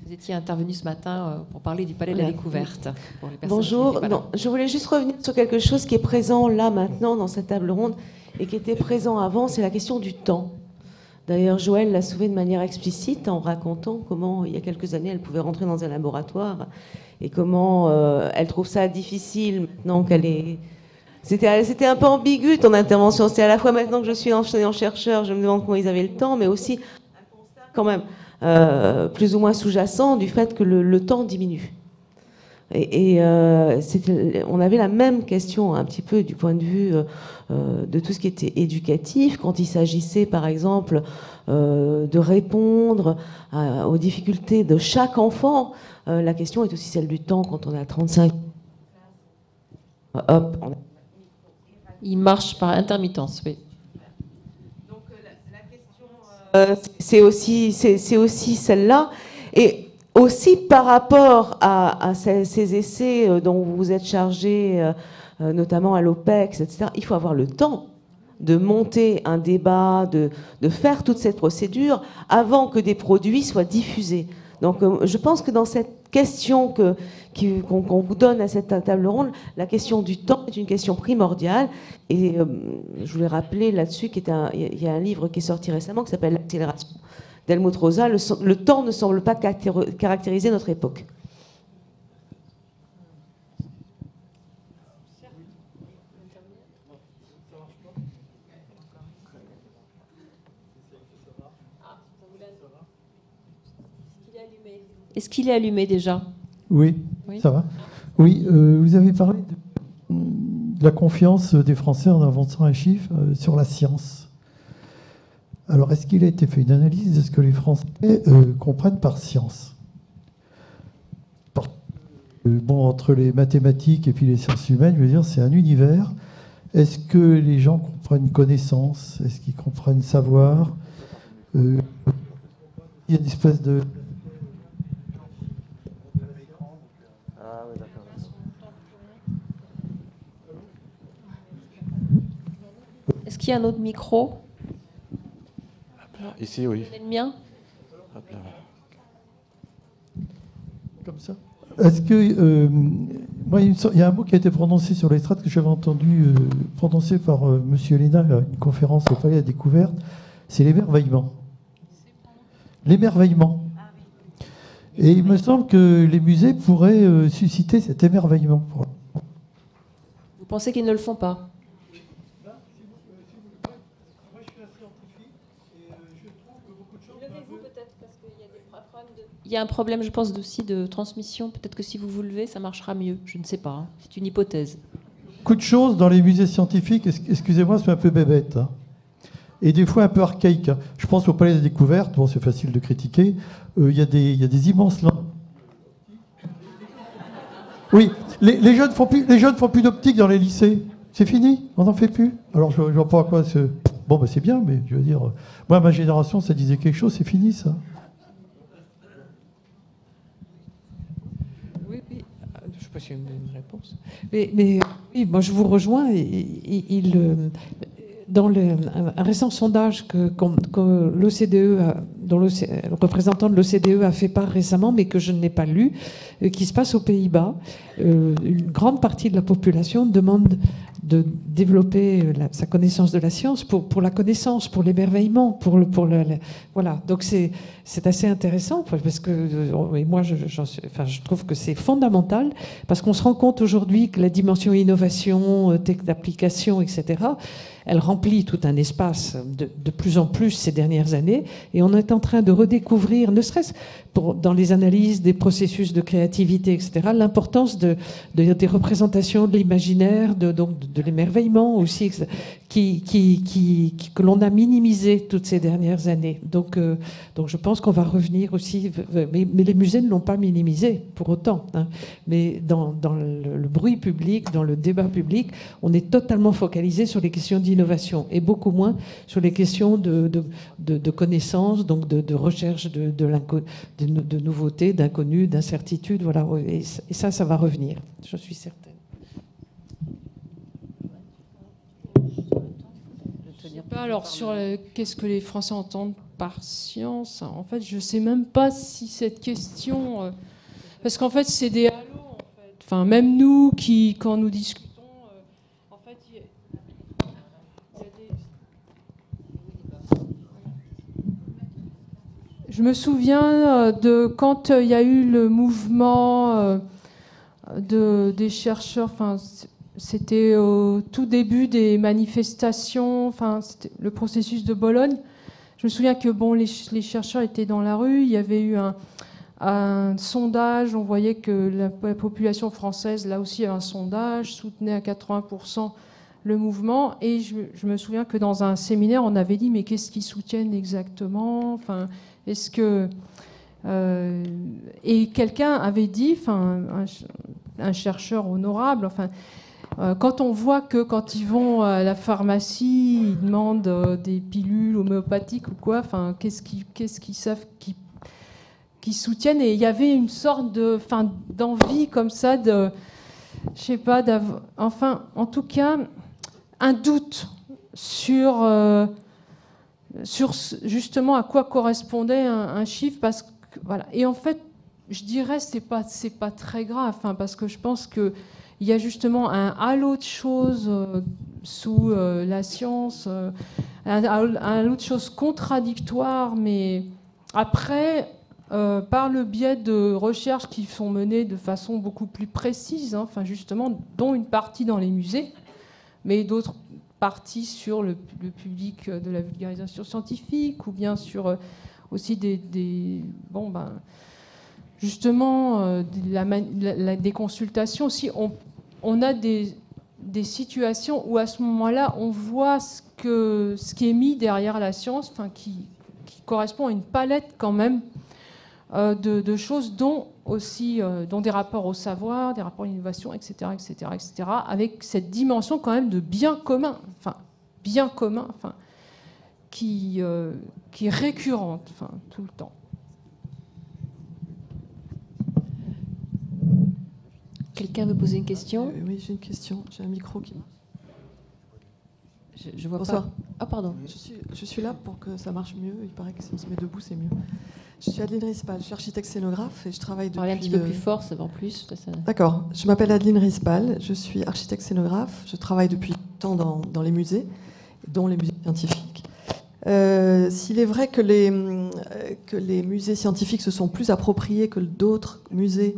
Vous étiez intervenu ce matin pour parler du Palais de la Découverte. Pour les Bonjour. Non, je voulais juste revenir sur quelque chose qui est présent là maintenant dans cette table ronde et qui était présent avant, c'est la question du temps. D'ailleurs, Joëlle l'a soulevé de manière explicite en racontant comment, il y a quelques années, elle pouvait rentrer dans un laboratoire et comment elle trouve ça difficile maintenant qu'elle est... C'était un peu ambigu ton intervention. C'est à la fois maintenant que je suis enseignant-chercheur, je me demande comment ils avaient le temps, mais aussi un constat quand même plus ou moins sous-jacent du fait que le temps diminue. On avait la même question un petit peu du point de vue de tout ce qui était éducatif, quand il s'agissait par exemple de répondre aux difficultés de chaque enfant. La question est aussi celle du temps quand on a 35. Il marche par intermittence, oui. Donc la question, c'est aussi celle-là. Et aussi par rapport à ces essais dont vous vous êtes chargé, notamment à l'OPEX, etc., il faut avoir le temps de monter un débat, de faire toute cette procédure avant que des produits soient diffusés. Donc je pense que dans cette question qu'on vous donne à cette table ronde, la question du temps est une question primordiale. Et je voulais rappeler là-dessus qu'il y a un livre qui est sorti récemment qui s'appelle L'accélération d'Helmut Rosa. Le temps ne semble pas caractériser notre époque. Est-ce qu'il est allumé déjà? Oui, ça va. Oui, vous avez parlé de la confiance des Français en avançant un chiffre sur la science. Alors, est-ce qu'il a été fait une analyse de ce que les Français comprennent par science? Bon, entre les mathématiques et puis les sciences humaines, je veux dire, c'est un univers. Est-ce que les gens comprennent connaissance? Est-ce qu'ils comprennent savoir? Il y a une espèce de... Est-ce qu'il y a un autre micro? Ici, oui. Le mien? Comme ça. Est-ce que... moi, il y a un mot qui a été prononcé sur l'estrade que j'avais entendu prononcé par M. Léna à une conférence au Palais de la Découverte, c'est l'émerveillement. L'émerveillement. Et il me semble que les musées pourraient susciter cet émerveillement. Vous pensez qu'ils ne le font pas? Moi, je suis un scientifique et Il y a un problème, je pense, aussi de transmission. Peut-être que si vous vous levez, ça marchera mieux. Je ne sais pas. Hein. C'est une hypothèse. Beaucoup de choses dans les musées scientifiques, excusez-moi, c'est un peu bébête. Hein. Et des fois un peu archaïque. Hein. Je pense au Palais des Découvertes, bon, c'est facile de critiquer. Il y a des immenses lampes. Oui, les jeunes font plus d'optique dans les lycées. C'est fini, on n'en fait plus. Alors je vois pas à quoi c'est. Bon, bah, c'est bien, mais je veux dire, moi, ma génération, ça disait quelque chose, c'est fini, ça. Oui, je ne sais pas si il y a une réponse. Mais oui, moi, je vous rejoins. Dans un récent sondage que l'OCDE, dont le représentant de l'OCDE a fait part récemment, mais que je n'ai pas lu, qui se passe aux Pays-Bas, une grande partie de la population demande de développer sa connaissance de la science pour la connaissance, pour l'émerveillement, voilà. Donc c'est assez intéressant parce que et moi je trouve que c'est fondamental parce qu'on se rend compte aujourd'hui que la dimension innovation, d'application, etc. Elle remplit tout un espace de plus en plus ces dernières années et on est en train de redécouvrir, ne serait-ce dans les analyses des processus de créativité, etc., l'importance des représentations de l'imaginaire, de l'émerveillement aussi, que l'on a minimisé toutes ces dernières années. Donc je pense qu'on va revenir aussi, mais les musées ne l'ont pas minimisé pour autant. Hein. Mais dans le bruit public, dans le débat public, on est totalement focalisé sur les questions d'innovation et beaucoup moins sur les questions de connaissances, donc de recherche de nouveautés, d'inconnus, d'incertitudes. Voilà. Et ça va revenir, je suis certaine. Alors, sur qu'est-ce que les Français entendent par science, en fait, je ne sais même pas si cette question... parce qu'en fait, c'est des halos, en fait. Enfin, même nous, quand nous discutons, en fait, il y a des... Je me souviens de quand il y a eu le mouvement des chercheurs... Enfin, c'était au tout début des manifestations, enfin, c'était le processus de Bologne. Je me souviens que bon, les chercheurs étaient dans la rue, il y avait eu un sondage, on voyait que la population française, là aussi, un sondage, soutenait à 80% le mouvement. Et je me souviens que dans un séminaire, on avait dit, mais qu'est-ce qu'ils soutiennent exactement ? Enfin, est-ce que... et quelqu'un avait dit, enfin, un chercheur honorable, enfin... Quand on voit que quand ils vont à la pharmacie, ils demandent des pilules homéopathiques ou quoi, enfin, qu'est-ce qu'ils savent qui soutiennent. Et il y avait une sorte d'envie comme ça, je sais pas, enfin, en tout cas, un doute sur justement à quoi correspondait un chiffre, parce que voilà. Et en fait, je dirais c'est pas très grave, hein, parce que je pense que il y a justement un halo de choses sous la science, un halo de choses contradictoires, mais après, par le biais de recherches qui sont menées de façon beaucoup plus précise, hein, enfin justement, dont une partie dans les musées, mais d'autres parties sur le public de la vulgarisation scientifique, ou bien sur aussi justement des consultations aussi. On a des situations où à ce moment-là, on voit ce qui est mis derrière la science, enfin, qui correspond à une palette quand même de choses, dont des rapports au savoir, des rapports à l'innovation, etc., avec cette dimension quand même de bien commun, qui est récurrente, enfin, tout le temps. Quelqu'un veut poser une question ? Oui, j'ai une question. J'ai un micro qui... Je vois Bonsoir. pas. Ah, pardon. Je suis là pour que ça marche mieux. Il paraît que si on se met debout, c'est mieux. Je suis Adeline Rispal, je suis architecte scénographe et je travaille depuis... Parlez un petit peu plus fort, ça va en plus. D'accord. Je m'appelle Adeline Rispal, je suis architecte scénographe. Je travaille depuis longtemps dans les musées, dont les musées scientifiques. S'il est vrai que les musées scientifiques se sont plus appropriés que d'autres musées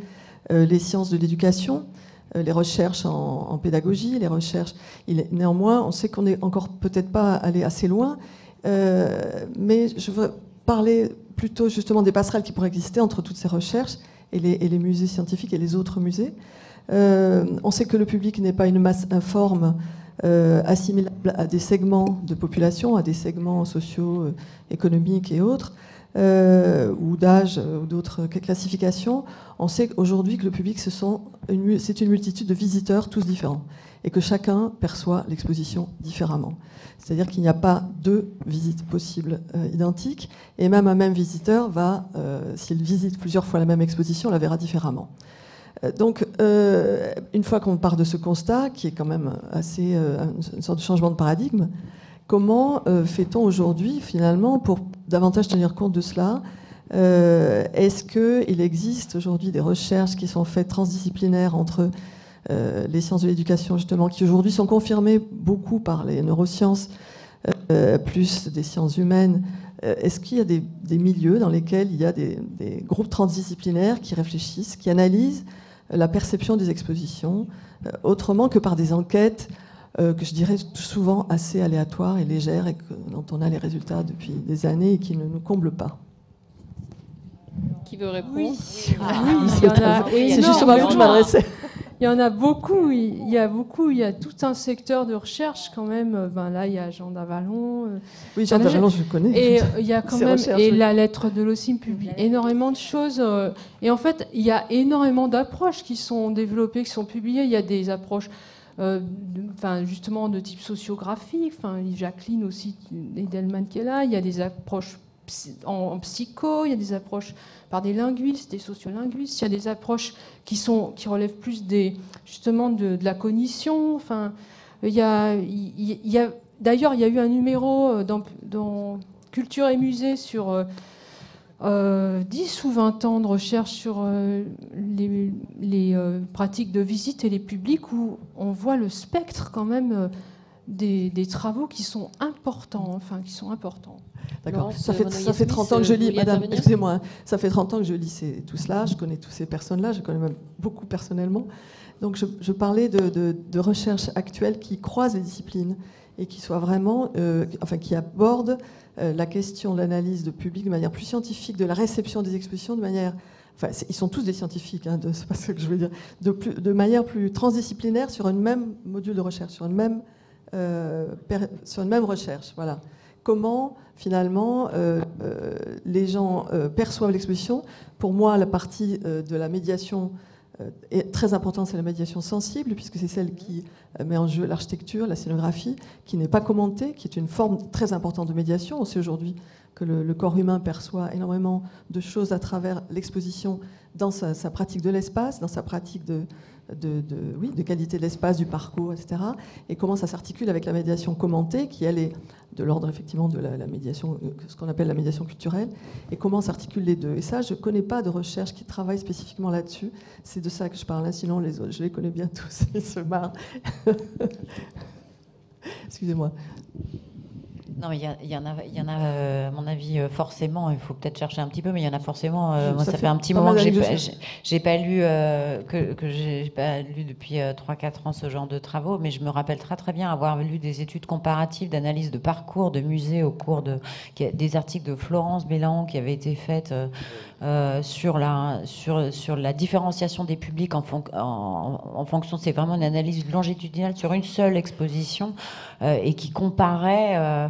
les sciences de l'éducation, les recherches en pédagogie, les recherches... Néanmoins, on sait qu'on n'est encore peut-être pas allé assez loin Mais je veux parler plutôt justement des passerelles qui pourraient exister entre toutes ces recherches et les musées scientifiques et les autres musées. On sait que le public n'est pas une masse informe assimilable à des segments de population, à des segments sociaux, économiques et autres, ou d'âge, ou d'autres classifications. On sait aujourd'hui que le public, c'est une multitude de visiteurs, tous différents, et que chacun perçoit l'exposition différemment. C'est-à-dire qu'il n'y a pas deux visites possibles identiques, et même un même visiteur va, s'il visite plusieurs fois la même exposition, la verra différemment. Donc, une fois qu'on part de ce constat, qui est quand même assez une sorte de changement de paradigme, comment fait-on aujourd'hui, finalement, pour davantage tenir compte de cela? Est-ce qu'il existe aujourd'hui des recherches qui sont faites transdisciplinaires entre les sciences de l'éducation, justement, qui aujourd'hui sont confirmées beaucoup par les neurosciences, plus des sciences humaines? Est-ce qu'il y a des milieux dans lesquels il y a des groupes transdisciplinaires qui réfléchissent, qui analysent la perception des expositions, autrement que par des enquêtes que je dirais souvent assez aléatoires et légères et dont on a les résultats depuis des années et qui ne nous comblent pas? Qui veut répondre? Oui, c'est justement à vous que je m'adressais. Il y en a beaucoup, il y a tout un secteur de recherche quand même. Là, il y a Jean Davallon. Oui, Jean Davallon, je connais. Et il y a quand même, la lettre de l'OSIM publie énormément de choses. Et en fait, il y a énormément d'approches qui sont développées, qui sont publiées. Il y a des approches, justement, de type sociographique. Jacqueline aussi, Edelman qui est là. Il y a des approches en psycho, il y a des approches par des linguistes, des sociolinguistes, il y a des approches qui relèvent plus justement de la cognition. D'ailleurs, il y a eu un numéro dans Culture et Musée sur 10 ou 20 ans de recherche sur les pratiques de visite et les publics, où on voit le spectre quand même des travaux qui sont importants, D'accord. Ça fait 30 ans que je lis, madame, excusez-moi, ça fait 30 ans que je lis tout cela, je connais toutes ces personnes-là, je connais même beaucoup personnellement. Donc je parlais de recherches actuelles qui croisent les disciplines et qui soient vraiment, qui abordent la question de l'analyse de public de manière plus scientifique, de la réception des expositions de manière... ils sont tous des scientifiques, c'est pas ce que je veux dire, de manière plus transdisciplinaire sur un même module de recherche, sur une même recherche, voilà. Comment, finalement, les gens perçoivent l'exposition. Pour moi, la partie de la médiation est très importante, c'est la médiation sensible, puisque c'est celle qui met en jeu l'architecture, la scénographie, qui n'est pas commentée, qui est une forme très importante de médiation. On sait aujourd'hui que le corps humain perçoit énormément de choses à travers l'exposition dans sa pratique de l'espace, dans sa pratique de qualité de l'espace, du parcours, etc. Et comment ça s'articule avec la médiation commentée, qui elle est de l'ordre effectivement de la médiation, ce qu'on appelle la médiation culturelle, et comment s'articulent les deux. Et ça, je ne connais pas de recherche qui travaille spécifiquement là-dessus. C'est de ça que je parle, sinon les autres, je les connais bien tous, ils se marrent. Excusez-moi. Non, mais il y en a, à mon avis, forcément, il faut peut-être chercher un petit peu, mais il y en a forcément. Moi, ça fait un petit moment que j'ai pas lu depuis 3-4 ans ce genre de travaux, mais je me rappelle très très bien avoir lu des études comparatives d'analyse de parcours de musées au cours des articles de Florence Bélan qui avaient été faites sur la différenciation des publics en fonction. C'est vraiment une analyse longitudinale sur une seule exposition et qui comparait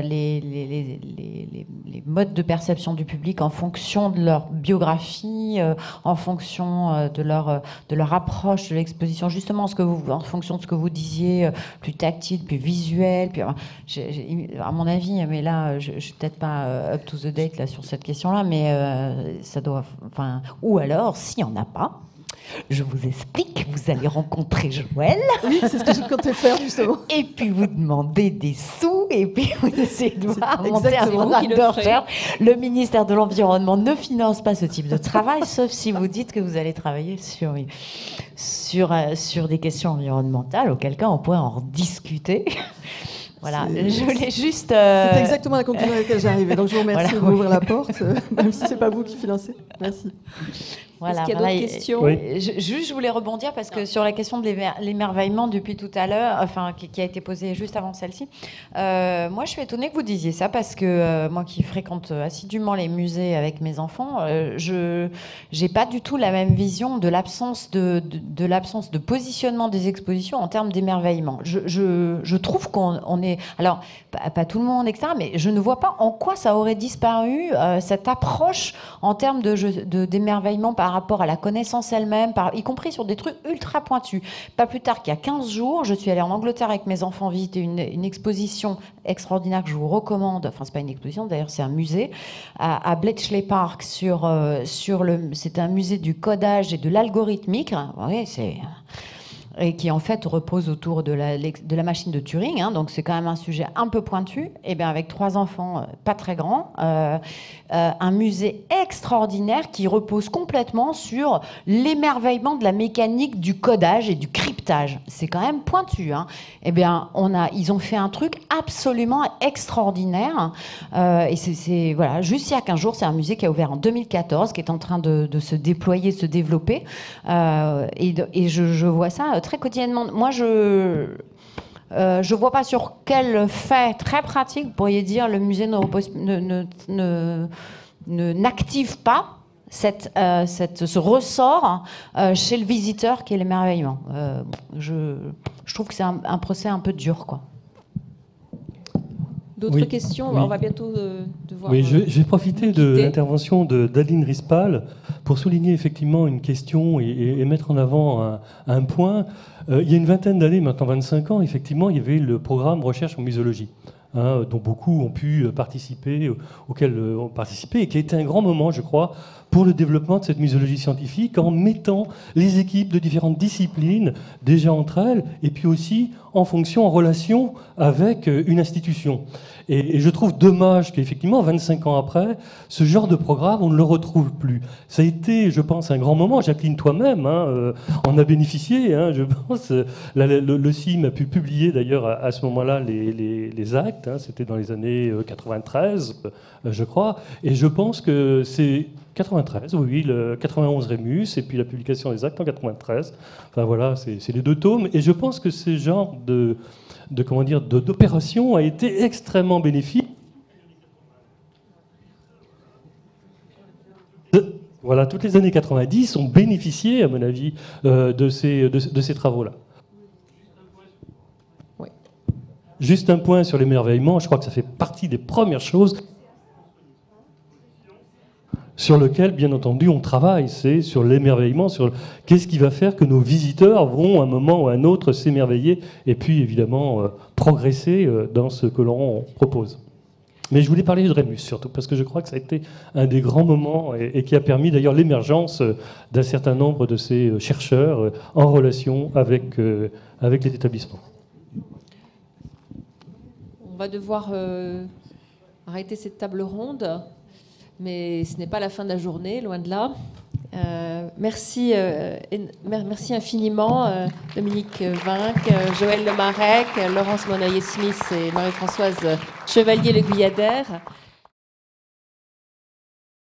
les modes de perception du public en fonction de leur biographie, en fonction de leur approche de l'exposition, justement en fonction de ce que vous disiez, plus tactile, plus visuel. À mon avis, mais là, je suis peut-être pas up to the date là, sur cette question-là, mais ça doit... Ou alors, s'il n'y en a pas, je vous explique, vous allez rencontrer Joël. Oui, c'est ce que je comptais faire, justement. Et puis vous demandez des sous, et puis vous essayez de monter un programme de recherche. Le ministère de l'Environnement ne finance pas ce type de travail, sauf si vous dites que vous allez travailler sur des questions environnementales, auquel cas on pourrait en discuter. Voilà, je voulais juste... C'est exactement la conclusion à laquelle j'arrivais. Donc je vous remercie de m'ouvrir la porte, même si ce n'est pas vous qui financez. Merci. Voilà, est-ce qu'il y a d'autres questions? Oui. Je voulais rebondir parce que sur la question de l'émerveillement depuis tout à l'heure, enfin qui a été posée juste avant celle-ci, moi je suis étonnée que vous disiez ça parce que moi qui fréquente assidûment les musées avec mes enfants, je n'ai pas du tout la même vision de l'absence de l'absence de positionnement des expositions en termes d'émerveillement. Je trouve qu'on est, alors pas tout le monde etc., mais je ne vois pas en quoi ça aurait disparu cette approche en termes d'émerveillement par rapport à la connaissance elle-même, y compris sur des trucs ultra pointus. Pas plus tard qu'il y a 15 jours, je suis allée en Angleterre avec mes enfants visiter une exposition extraordinaire que je vous recommande. Enfin, c'est pas une exposition, d'ailleurs, c'est un musée à Bletchley Park c'est un musée du codage et de l'algorithmique. Oui, et qui en fait repose autour de la machine de Turing, hein, donc c'est quand même un sujet un peu pointu. Et bien avec 3 enfants pas très grands, un musée extraordinaire qui repose complètement sur l'émerveillement de la mécanique du codage et du cryptage. C'est quand même pointu. Hein. Et bien ils ont fait un truc absolument extraordinaire. Et c'est voilà, juste il y a 15 jours, c'est un musée qui a ouvert en 2014, qui est en train de se déployer, de se développer. Et je vois ça très quotidiennement. Moi, je vois pas sur quel fait très pratique, vous pourriez dire, le musée n'active pas ce ressort chez le visiteur qui est l'émerveillement. Je trouve que c'est un procès un peu dur, quoi. D'autres questions? On va bientôt devoir... Oui, je vais profiter de l'intervention d'Adeline Rispal pour souligner effectivement une question et mettre en avant un point. Il y a une vingtaine d'années, maintenant 25 ans, effectivement, il y avait le programme Recherche en muséologie, hein, dont beaucoup ont pu participer, auquel ont participé, et qui a été un grand moment, je crois, pour le développement de cette muséologie scientifique, en mettant les équipes de différentes disciplines déjà entre elles, et puis aussi en fonction, en relation avec une institution. Et je trouve dommage qu'effectivement, 25 ans après, ce genre de programme, on ne le retrouve plus. Ça a été, je pense, un grand moment. Jacqueline, toi-même, hein, en a bénéficié, hein, je pense. Le CIM a pu publier d'ailleurs à ce moment-là les actes. Hein, c'était dans les années 93, je crois. Et je pense que c'est 93, oui, le 91 Rémus, et puis la publication des actes en 93. Enfin voilà, c'est les 2 tomes. Et je pense que ce genre d'opération a été extrêmement bénéfique. Voilà, toutes les années 90 ont bénéficié, à mon avis, de ces travaux-là. Oui. Juste un point sur l'émerveillement, je crois que ça fait partie des premières choses sur lequel, bien entendu, on travaille. C'est sur l'émerveillement, sur qu'est-ce qui va faire que nos visiteurs vont, à un moment ou à un autre, s'émerveiller et puis, évidemment, progresser dans ce que l'on propose. Mais je voulais parler de Rémus, surtout, parce que je crois que ça a été un des grands moments et qui a permis, d'ailleurs, l'émergence d'un certain nombre de ces chercheurs en relation avec les établissements. On va devoir arrêter cette table ronde. Mais ce n'est pas la fin de la journée, loin de là. Merci infiniment, Dominique Vinck, Joël Lemarec, Laurence Monnoyer-Smith et Marie-Françoise Chevalier-Le Guyadère.